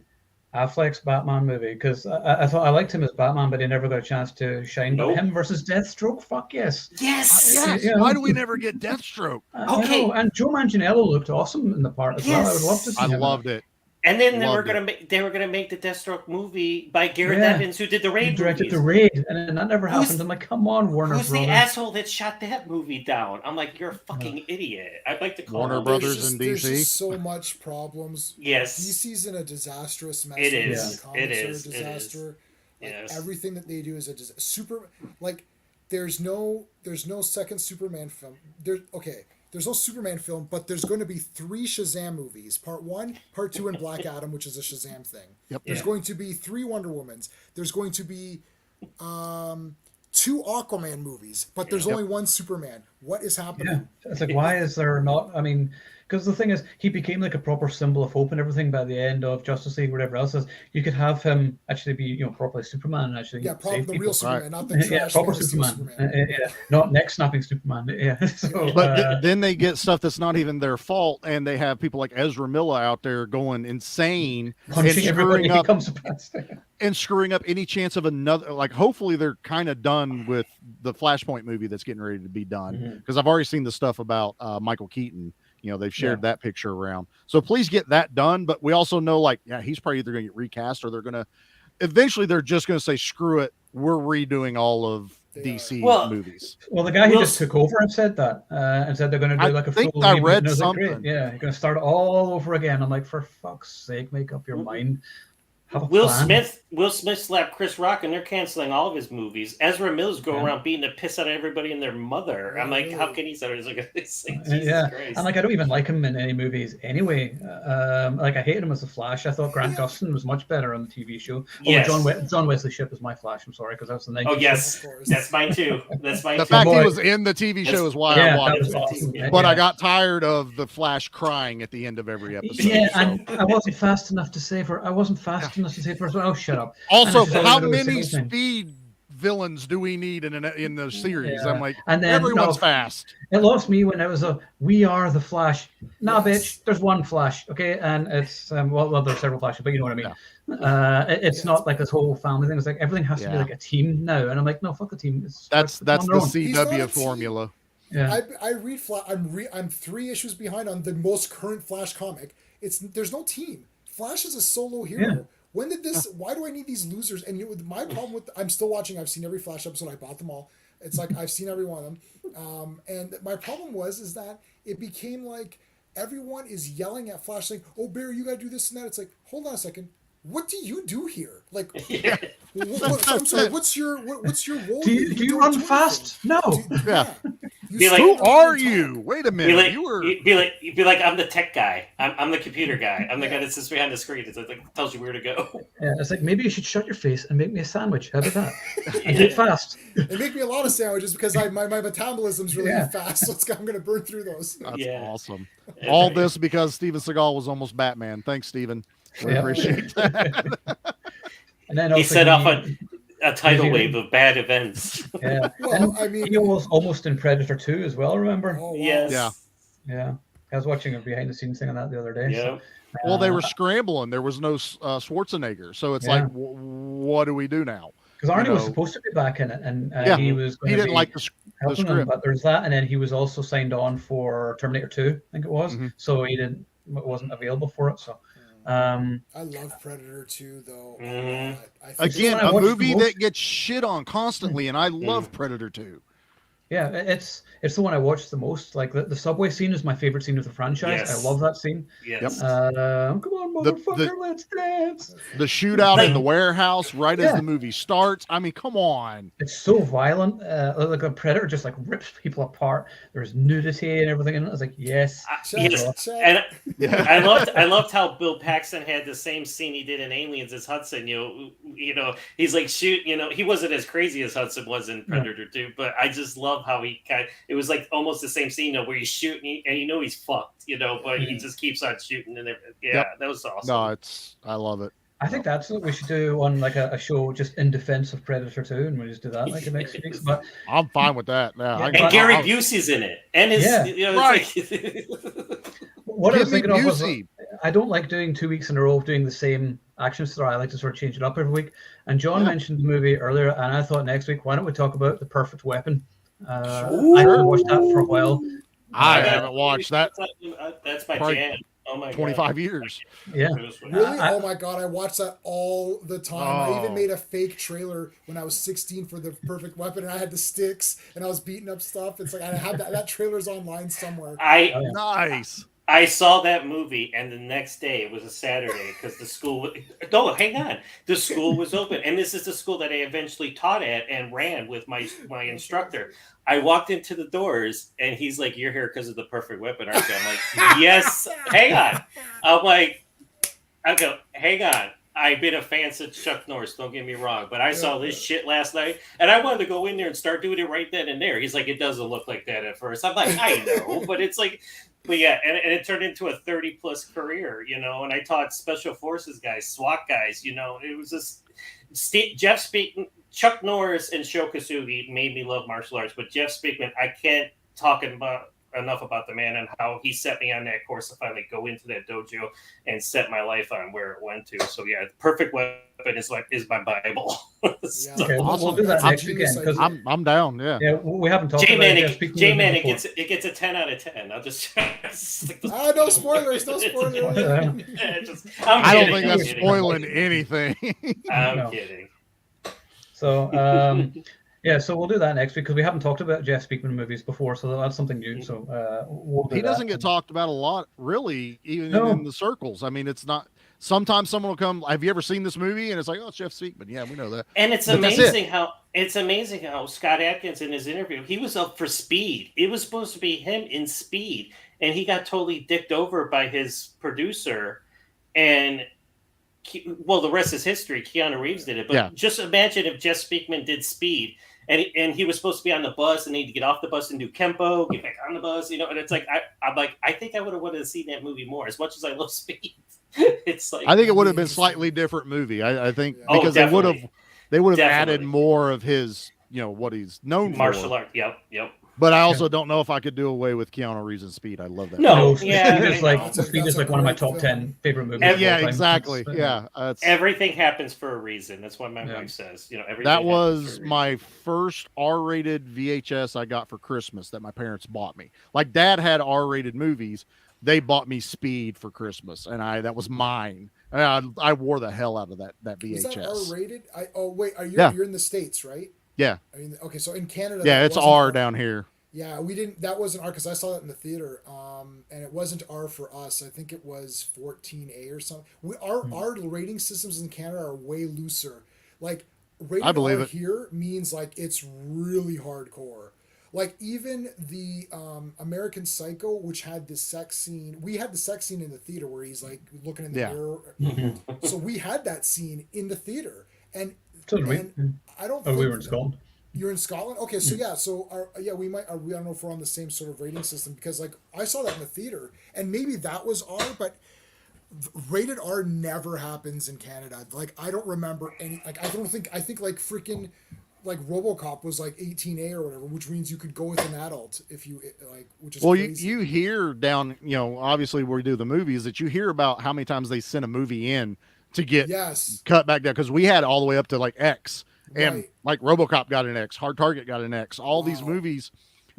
Affleck's Batman movie because I thought I liked him as Batman, but he never got a chance to shine. But him versus Deathstroke, fuck yes. Yes. Why do we never get Deathstroke? Okay, and Joe Manganiello looked awesome in the part as well. I would love to see him. I loved it. And then they were gonna make the Deathstroke movie by Gareth Evans, who did the Raid. Directed the Raid, and then that never happened. I'm like, come on, Warner Brothers. Who's the asshole that shot that movie down? I'm like, you're a fucking idiot. I'd like to call Warner Brothers in DC. There's just so much problems. Yes, DC's in a disastrous mess. It is. It is a disaster. Everything that they do is a disaster. There's no second Superman film. There's no Superman film, but there's going to be 3 Shazam movies. Part 1, Part 2, and Black Adam, which is a Shazam thing. Yep. There's going to be 3 Wonder Womans. There's going to be 2 Aquaman movies, but there's only 1 Superman. What is happening? Yeah. It's like, why is there not? I mean, because the thing is, he became like a proper symbol of hope and everything by the end of Justice League, whatever else is. You could have him actually be, properly Superman and actually save the real Superman, not the trash proper Superman. Not neck snapping Superman. Yeah. So, but then they get stuff that's not even their fault, and they have people like Ezra Miller out there going insane punching everybody who comes past. And screwing up any chance of another. Like, hopefully they're kind of done with the Flashpoint movie that's getting ready to be done, because I've already seen the stuff about Michael Keaton. They've shared that picture around. So please get that done. But we also know, he's probably either going to get recast or they're going to eventually they're just going to say, screw it. We're redoing all of DC movies. Well, the guy who just took over and said that and said they're going to do like a full I read something. Like, yeah, you're going to start all over again. I'm like, for fuck's sake, make up your mind. Will Smith slapped Chris Rock, and they're canceling all of his movies. Ezra Miller's go around beating the piss out of everybody and their mother. I'm like, how can he say this? Jesus Christ. And I don't even like him in any movies anyway. I hated him as the Flash. I thought Grant Gustin was much better on the TV show. Yes. John Wesley Shipp is my Flash. I'm sorry, because that's the 90s. Oh yes, that's mine too. The fact he was in the TV show is why I watched it. Awesome. But I got tired of the Flash crying at the end of every episode. Yeah, and I wasn't fast enough to save her. So, oh, shut up. Also, how many speed villains do we need in the series? Yeah. I'm like, And then everyone's fast. It lost me when it was we are the Flash. Nah, Yes. bitch, there's one Flash, okay? And it's, well, there's several Flashes, but you know what I mean. It's not like this whole family thing. It's like everything has to be like a team now. And I'm like, no, fuck the team. That's the He's not a CW team. formula. Yeah. I read I'm 3 issues behind on the most current Flash comic. There's no team. Flash is a solo hero. Yeah. When did this? Why do I need these losers? And my problem with I'm still watching. I've seen every Flash episode. I bought them all. It's like I've seen every one of them. And my problem is that it became like everyone is yelling at Flash saying, "Oh, Barry, you got to do this and that." It's like, hold on a second. What do you do here? Like, I'm sorry. What's your role? Do you run fast? No. Who are you? Wait a minute. Be like, I'm the tech guy. I'm the computer guy. I'm the guy that sits behind the screen. It's like tells you where to go. Yeah, it's like maybe you should shut your face and make me a sandwich. How about that? And do it fast. They make me a lot of sandwiches because my metabolism's really fast, so I'm going to burn through those. That's awesome. All this because Steven Seagal was almost Batman. Thanks, Steven. We appreciate that. And then he set off a tidal wave of bad events. Yeah. Well, I mean, he was almost in Predator 2 as well, remember? Oh, wow. Yes. Yeah. I was watching a behind the scenes thing on that the other day. Yeah. So, well, they were scrambling. There was no Schwarzenegger. So it's like, what do we do now? Because Arnie was supposed to be back in it, and he was going he to didn't be like the script. him, but there's that, and then he was also signed on for Terminator 2, I think it was. Mm-hmm. So wasn't available for it. So I love Predator 2, though. Again, a movie that gets shit on constantly, and I love Predator 2. Yeah, it's the one I watched the most. Like the subway scene is my favorite scene of the franchise. Yes. I love that scene. Yes. Come on, motherfucker, let's dance. The shootout in the warehouse right as the movie starts. I mean, come on. It's so violent. Like a Predator just like rips people apart. There's nudity and everything in it. I was like, yes. And I loved how Bill Paxton had the same scene he did in Aliens as Hudson. You know, he's like he wasn't as crazy as Hudson was in Predator 2, but I just love how it was like almost the same scene where he's shooting and he's fucked, but he just keeps on shooting and that was awesome. No, I love it. I think that's what we should do on like a show just in defense of Predator 2, and we'll just do that like the next week. But I'm fine with that. And Gary Busey's in it, and his right. What I was thinking of was I don't like doing 2 weeks in a row of doing the same action star. I like to sort of change it up every week. And John mentioned the movie earlier, and I thought next week, why don't we talk about The Perfect Weapon? I haven't watched that for a while. I haven't watched that. That's my jam. Oh my 25 years. Yeah. Really? Oh my god, I watch that all the time. I even made a fake trailer when I was 16 for The Perfect Weapon, and I had the sticks and I was beating up stuff. It's like I had that trailer's online somewhere. Nice. I saw that movie, and the next day, it was a Saturday, because the school... No, hang on. The school was open, and this is the school that I eventually taught at and ran with my instructor. I walked into the doors, and he's like, "You're here because of The Perfect Weapon, aren't you?" I'm like, "Yes." Hang on. I go, "Hang on. I've been a fan since Chuck Norris, don't get me wrong, but I saw this shit last night, and I wanted to go in there and start doing it right then and there." He's like, "It doesn't look like that at first." I'm like, "I know," but it's like... But yeah, and it turned into a 30-plus career, and I taught special forces guys, SWAT guys, it was just Jeff Speakman, Chuck Norris, and Sho Kosugi made me love martial arts, but Jeff Speakman, I can't talk enough about the man and how he set me on that course to finally go into that dojo and set my life on where it went to. So yeah, Perfect Weapon is my Bible. Okay, we'll do that next weekend. I'm down. Yeah, we haven't talked about it. J-Man, it gets a 10 out of 10. I'll just no spoilers, no spoilers. I don't think that's spoiling anything. I'm kidding. So yeah, so we'll do that next week because we haven't talked about Jeff Speakman movies before, so that's something new. So we'll do he doesn't get talked about a lot, really, even in the circles. I mean, it's not. Sometimes someone will come. Have you ever seen this movie? And it's like, oh, it's Jeff Speakman. Yeah, we know that. And it's amazing how Scott Adkins in his interview, he was up for Speed. It was supposed to be him in Speed, and he got totally dicked over by his producer. And the rest is history. Keanu Reeves did it, but just imagine if Jeff Speakman did Speed. And he was supposed to be on the bus and need to get off the bus and do Kempo, get back on the bus, and it's like I think I would have wanted to see that movie more as much as I love Speed. It's like I think it would have been a slightly different movie. I think because they would have They would have added Definitely. more of his, what he's known Martial for. art. Yep. But I also don't know if I could do away with Keanu Reeves and Speed. I love that. No, Speed yeah, is like no. Speed is like one of my top 10 favorite movies. of all Yeah, time. exactly. It's, Yeah, Everything happens for a reason. That's what my wife says. Everything. that happens was for a my first R-rated VHS I got for Christmas that my parents bought me. Like Dad had R-rated movies. They bought me Speed for Christmas, and that was mine. And I wore the hell out of that VHS. Is that R-rated? Yeah. You're in the States, right? Yeah. Okay, so in Canada, Yeah, that it's wasn't R down here. Yeah, we didn't. That wasn't R because I saw that in the theater, and it wasn't R for us. I think it was 14A or something. Our rating systems in Canada are way looser. Like rated I believe R it. here means like it's really hardcore. Like even the American Psycho, which had the sex scene, we had the sex scene in the theater where he's like looking in the mirror. So we had that scene in the theater, and So did we. I don't. Oh, think we were in Scotland. You're in Scotland? Okay, so we might. We don't know if we're on the same sort of rating system because, like, I saw that in the theater, and maybe that was R, but rated R never happens in Canada. Like, I don't remember any. Like, I think like freaking, like RoboCop was like 18A or whatever, which means you could go with an adult if you like, which is crazy. You hear down, obviously where we do the movies that you hear about how many times they sent a movie in to get cut back down because we had all the way up to like X. And like RoboCop got an X, Hard Target got an X. All these movies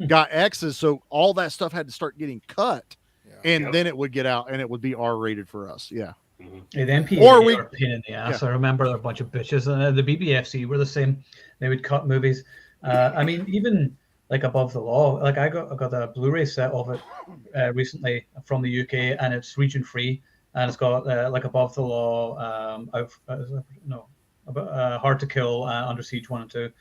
got X's, so all that stuff had to start getting cut, and then it would get out, and it would be R-rated for us. Yeah. Yeah, the MPAA are a pain in the ass. I remember they're a bunch of bitches, and the BBFC were the same. They would cut movies. I mean, even like Above the Law. Like I got a Blu-ray set of it recently from the UK, and it's region free, and it's got like Above the Law. Hard to Kill, Under Siege 1 and 2,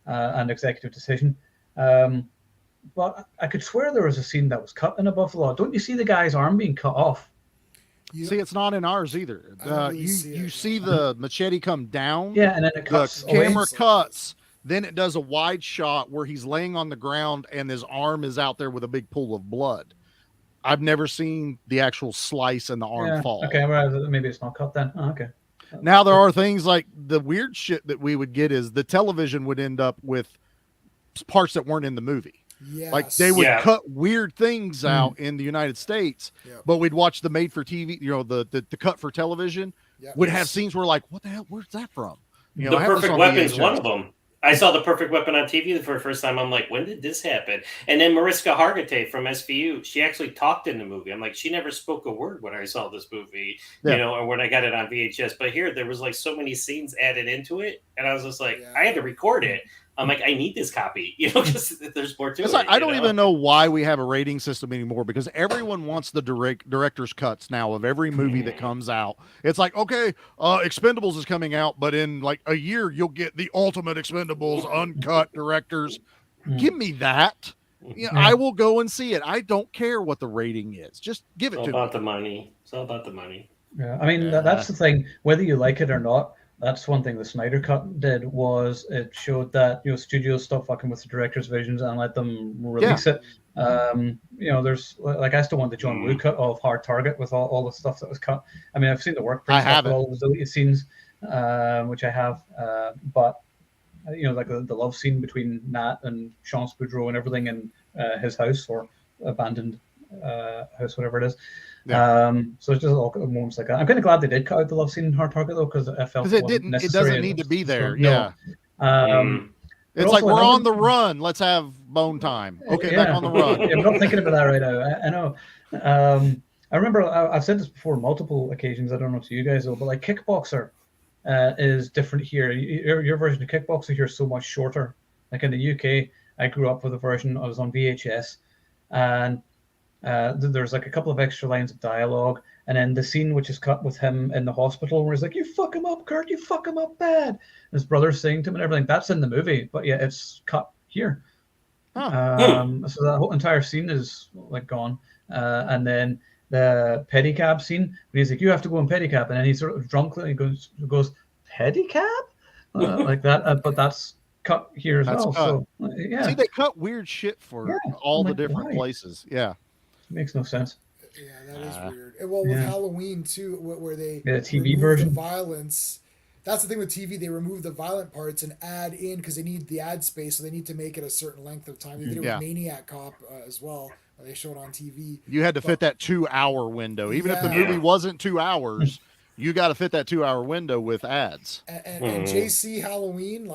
and Executive Decision. But I could swear there was a scene that was cut in Above the Law. Don't you see the guy's arm being cut off? See, it's not in ours either. You see the machete come down. Yeah, and then it cuts. The camera cuts. Then it does a wide shot where he's laying on the ground and his arm is out there with a big pool of blood. I've never seen the actual slice and the arm fall. Okay, well, maybe it's not cut then. Oh, okay. Now there are things like the weird shit that we would get is the television would end up with parts that weren't in the movie. Yes. Like they would cut weird things out in the United States, but we'd watch the made for TV, the cut for television would have scenes where like, what the hell, where's that from? The Perfect Weapon's one of them. I saw The Perfect Weapon on TV for the first time. I'm like, when did this happen? And then Mariska Hargitay from SVU, she actually talked in the movie. I'm like, she never spoke a word when I saw this movie, or when I got it on VHS. But here, there was like so many scenes added into it. And I was just like, I had to record it. I'm like, I need this copy, because there's more to it. Like, I don't even know why we have a rating system anymore because everyone wants the director's cuts now of every movie that comes out. It's like, okay, Expendables is coming out, but in like a year, you'll get the ultimate Expendables uncut directors. Give me that. I will go and see it. I don't care what the rating is. Just give it to me. It's all about the money. It's all about the money. Yeah, I mean, that's the thing. Whether you like it or not, that's one thing the Snyder Cut did was it showed that studios stopped fucking with the director's visions and let them release it. There's like I still want the John Woo cut of Hard Target with all the stuff that was cut. I mean, I've seen the work print of all the deleted scenes, which I have, but like the love scene between Nat and Sean Spudro and everything in his house or abandoned house, whatever it is. Yeah. So it's just all moments like that. I'm kind of glad they did cut out the love scene in Hard Target though, because I felt it doesn't need to be there. No. It's like we're on the run. Let's have bone time. Okay, back on the run. I'm not thinking about that right now. I know. I remember I've said this before multiple occasions. I don't know to you guys though, but like Kickboxer is different here. Your version of Kickboxer here is so much shorter. Like in the UK, I grew up with a version. I was on VHS, and there's like a couple of extra lines of dialogue, and then the scene which is cut with him in the hospital where he's like, "You fuck him up, Kurt. You fuck him up bad." And his brother's saying to him and everything. That's in the movie, but yeah, it's cut here. So that whole entire scene is like gone. And then the pedicab scene when he's like, "You have to go in pedicab," and then he's sort of drunk and he goes pedicab like that. But that's cut here as well. So yeah, see, they cut weird shit for all the different places. Yeah. Makes no sense. Yeah, that is weird. And well, with Halloween too, where they the TV version the violence, that's the thing with TV. They remove the violent parts and add in because they need the ad space, so they need to make it a certain length of time. They did it with Maniac Cop as well. They show it on TV. You had to fit that 2-hour window, even if the movie wasn't 2 hours. You got to fit that 2-hour window with ads. And JC Halloween,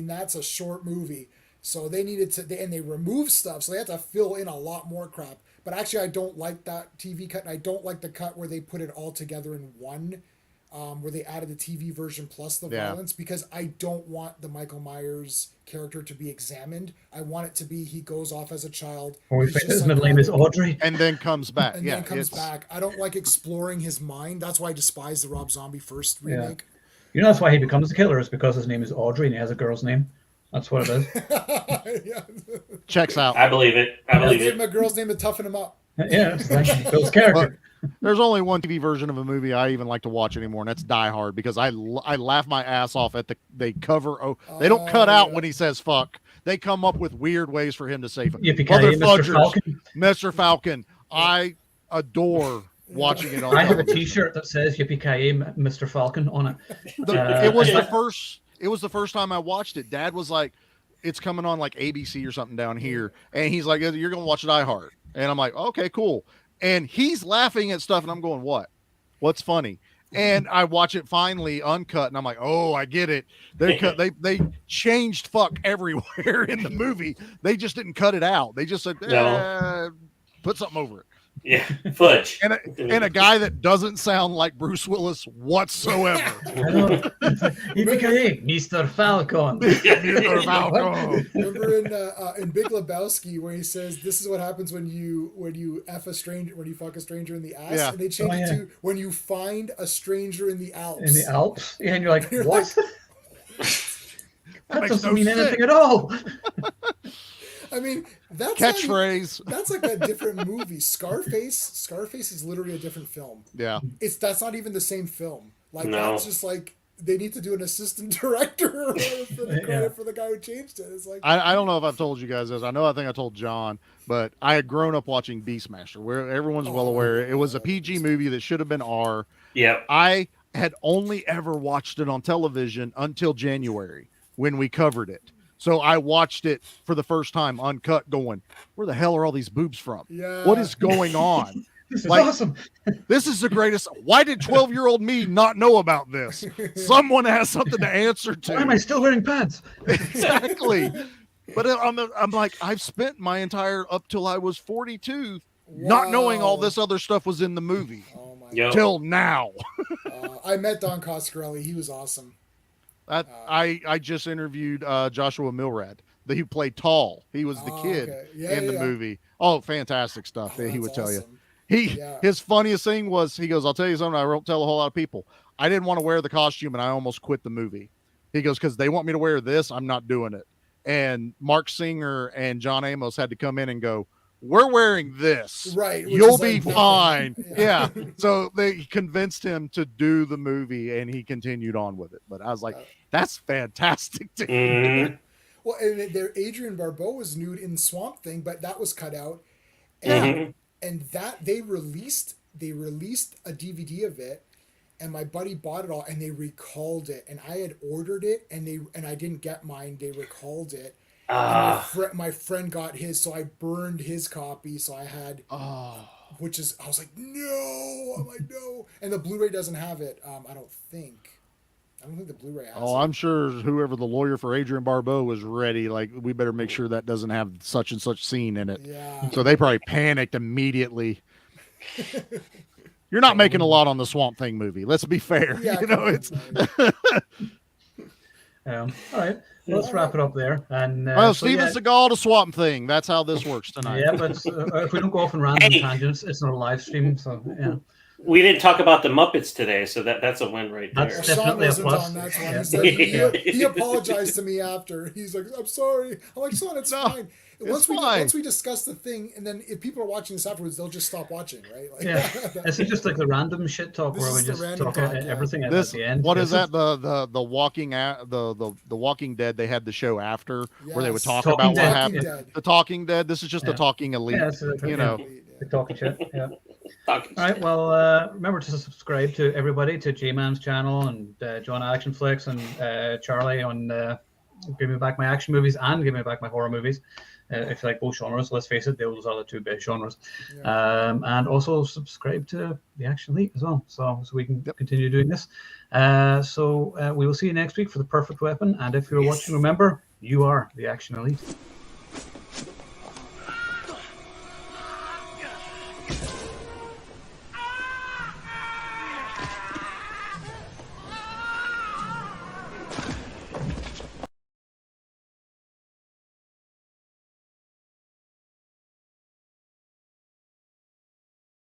that's a short movie. So they needed to, and they removed stuff. So they had to fill in a lot more crap. But actually, I don't like that TV cut. And I don't like the cut where they put it all together in one, where they added the TV version plus the violence, because I don't want the Michael Myers character to be examined. I want it to be he goes off as a child. Or his middle name is Audrey. And then comes back. And then comes back. I don't like exploring his mind. That's why I despise the Rob Zombie first remake. You know, that's why he becomes the killer, is because his name is Audrey and he has a girl's name. That's what it is. Checks out. I believe it. I believe Give it. him a girl's name to toughen him up. Yeah, it's like Bill's character. But there's only one TV version of a movie I even like to watch anymore, and that's Die Hard, because I laugh my ass off at they don't cut out when he says fuck. They come up with weird ways for him to say fuck. Mr. Falcon. Mr. Falcon. I adore watching it on I have a television. T-shirt that says "Yippee-ki-yay, Mr. Falcon" on it. It was the first time I watched it. Dad was like, "It's coming on like ABC or something down here," and he's like, "You're gonna watch Die Hard," and I'm like, "Okay, cool." And he's laughing at stuff, and I'm going, "What? What's funny?" And I watch it finally uncut, and I'm like, "Oh, I get it. They changed fuck everywhere in the movie. They just didn't cut it out. They just said, put something over it." Yeah, fudge. And a guy that doesn't sound like Bruce Willis whatsoever. Yippee-ki-yay, Mr. Falcon. Mr. Falcon. Remember in Big Lebowski where he says, "This is what happens when you fuck a stranger in the ass," Yeah. and they change it to "when you find a stranger in the Alps." In the Alps? Yeah, and you're like, what? That doesn't no mean sense. anything at all. I mean, that's Catchphrase. That's like a different movie. Scarface is literally a different film. Yeah. That's not even the same film. Like No. that's just like they need to do an assistant director for the credit for the guy who changed it. It's like I don't know if I've told you guys this. I think I told John, but I had grown up watching Beastmaster, where everyone's well aware it was a PG movie that should have been R. Yeah. I had only ever watched it on television until January when we covered it. So I watched it for the first time uncut going, where the hell are all these boobs from? Yeah. What is going on? This is Like- awesome. This is the greatest. Why did 12-year-old me not know about this? Someone has something to answer to. Why am I still wearing pants? Exactly. But I'm like, I've spent my entire up till I was 42 not knowing all this other stuff was in the movie Oh my Yo. till now. I met Don Coscarelli. He was awesome. I just interviewed Joshua Milrad, he played Tall. He was the kid okay. in the movie. Oh, fantastic stuff that he That's would tell you. awesome. His funniest thing was, he goes, "I'll tell you something I won't tell a whole lot of people. I didn't want to wear the costume and I almost quit the movie." He goes, "Because they want me to wear this, I'm not doing it." And Mark Singer and John Amos had to come in and go, "We're wearing this. Right. which You'll is be like fine." nothing. Yeah. So they convinced him to do the movie and he continued on with it. But I was like, that's fantastic to hear. Mhm. Well, and Adrian Barbeau was nude in Swamp Thing, but that was cut out. Mhm. And that they released a DVD of it, and my buddy bought it all, and they recalled it, and I had ordered it, and I didn't get mine. They recalled it. And my friend got his, so I burned his copy. So I had, I was like, no, I'm like, no. And the Blu-ray doesn't have it. I don't think the Blu-ray has Oh, it. I'm sure whoever the lawyer for Adrian Barbeau was ready. Like, we better make sure that doesn't have such and such scene in it. Yeah. So they probably panicked immediately. You're not making a lot on the Swamp Thing movie. Let's be fair. Yeah, It's All right. Well, let's wrap it up there. And well, so, Steven Seagal to Swamp Thing. That's how this works tonight. Yeah, but if we don't go off on random Hey. tangents, it's not a live stream. So yeah, We didn't talk about the Muppets today, so that's a win right there. That's Sean definitely a wasn't plus. on that one. Yeah. He said he apologized to me after. He's like, "I'm sorry." I'm like, "Sean, it's No, fine." it's fine. Once we discuss the thing, and then if people are watching this afterwards, they'll just stop watching, right? Like, Yeah, it's just like the random shit talk This where we is the just random talk talk, about yeah. everything at This the end. what is This that? The Walking Dead? They had the show after where they would Yes. talk Talking about what Dead. happened. Dead. The Talking Dead. This is just the Yeah. Talking Elite. Yeah, it's You know. the talking shit. Yeah. Talking All right. shit. Well, remember to subscribe to everybody, to J-Man's channel and John Action Flicks and Charlie on Give Me Back My Action Movies and Give Me Back My Horror Movies. If you like both genres, let's face it, those are the two best genres. Yeah. And also subscribe to the Action Elite as well, so we can Yep. continue doing this. We will see you next week for The Perfect Weapon. And if you're Yes. watching, remember, you are the Action Elite.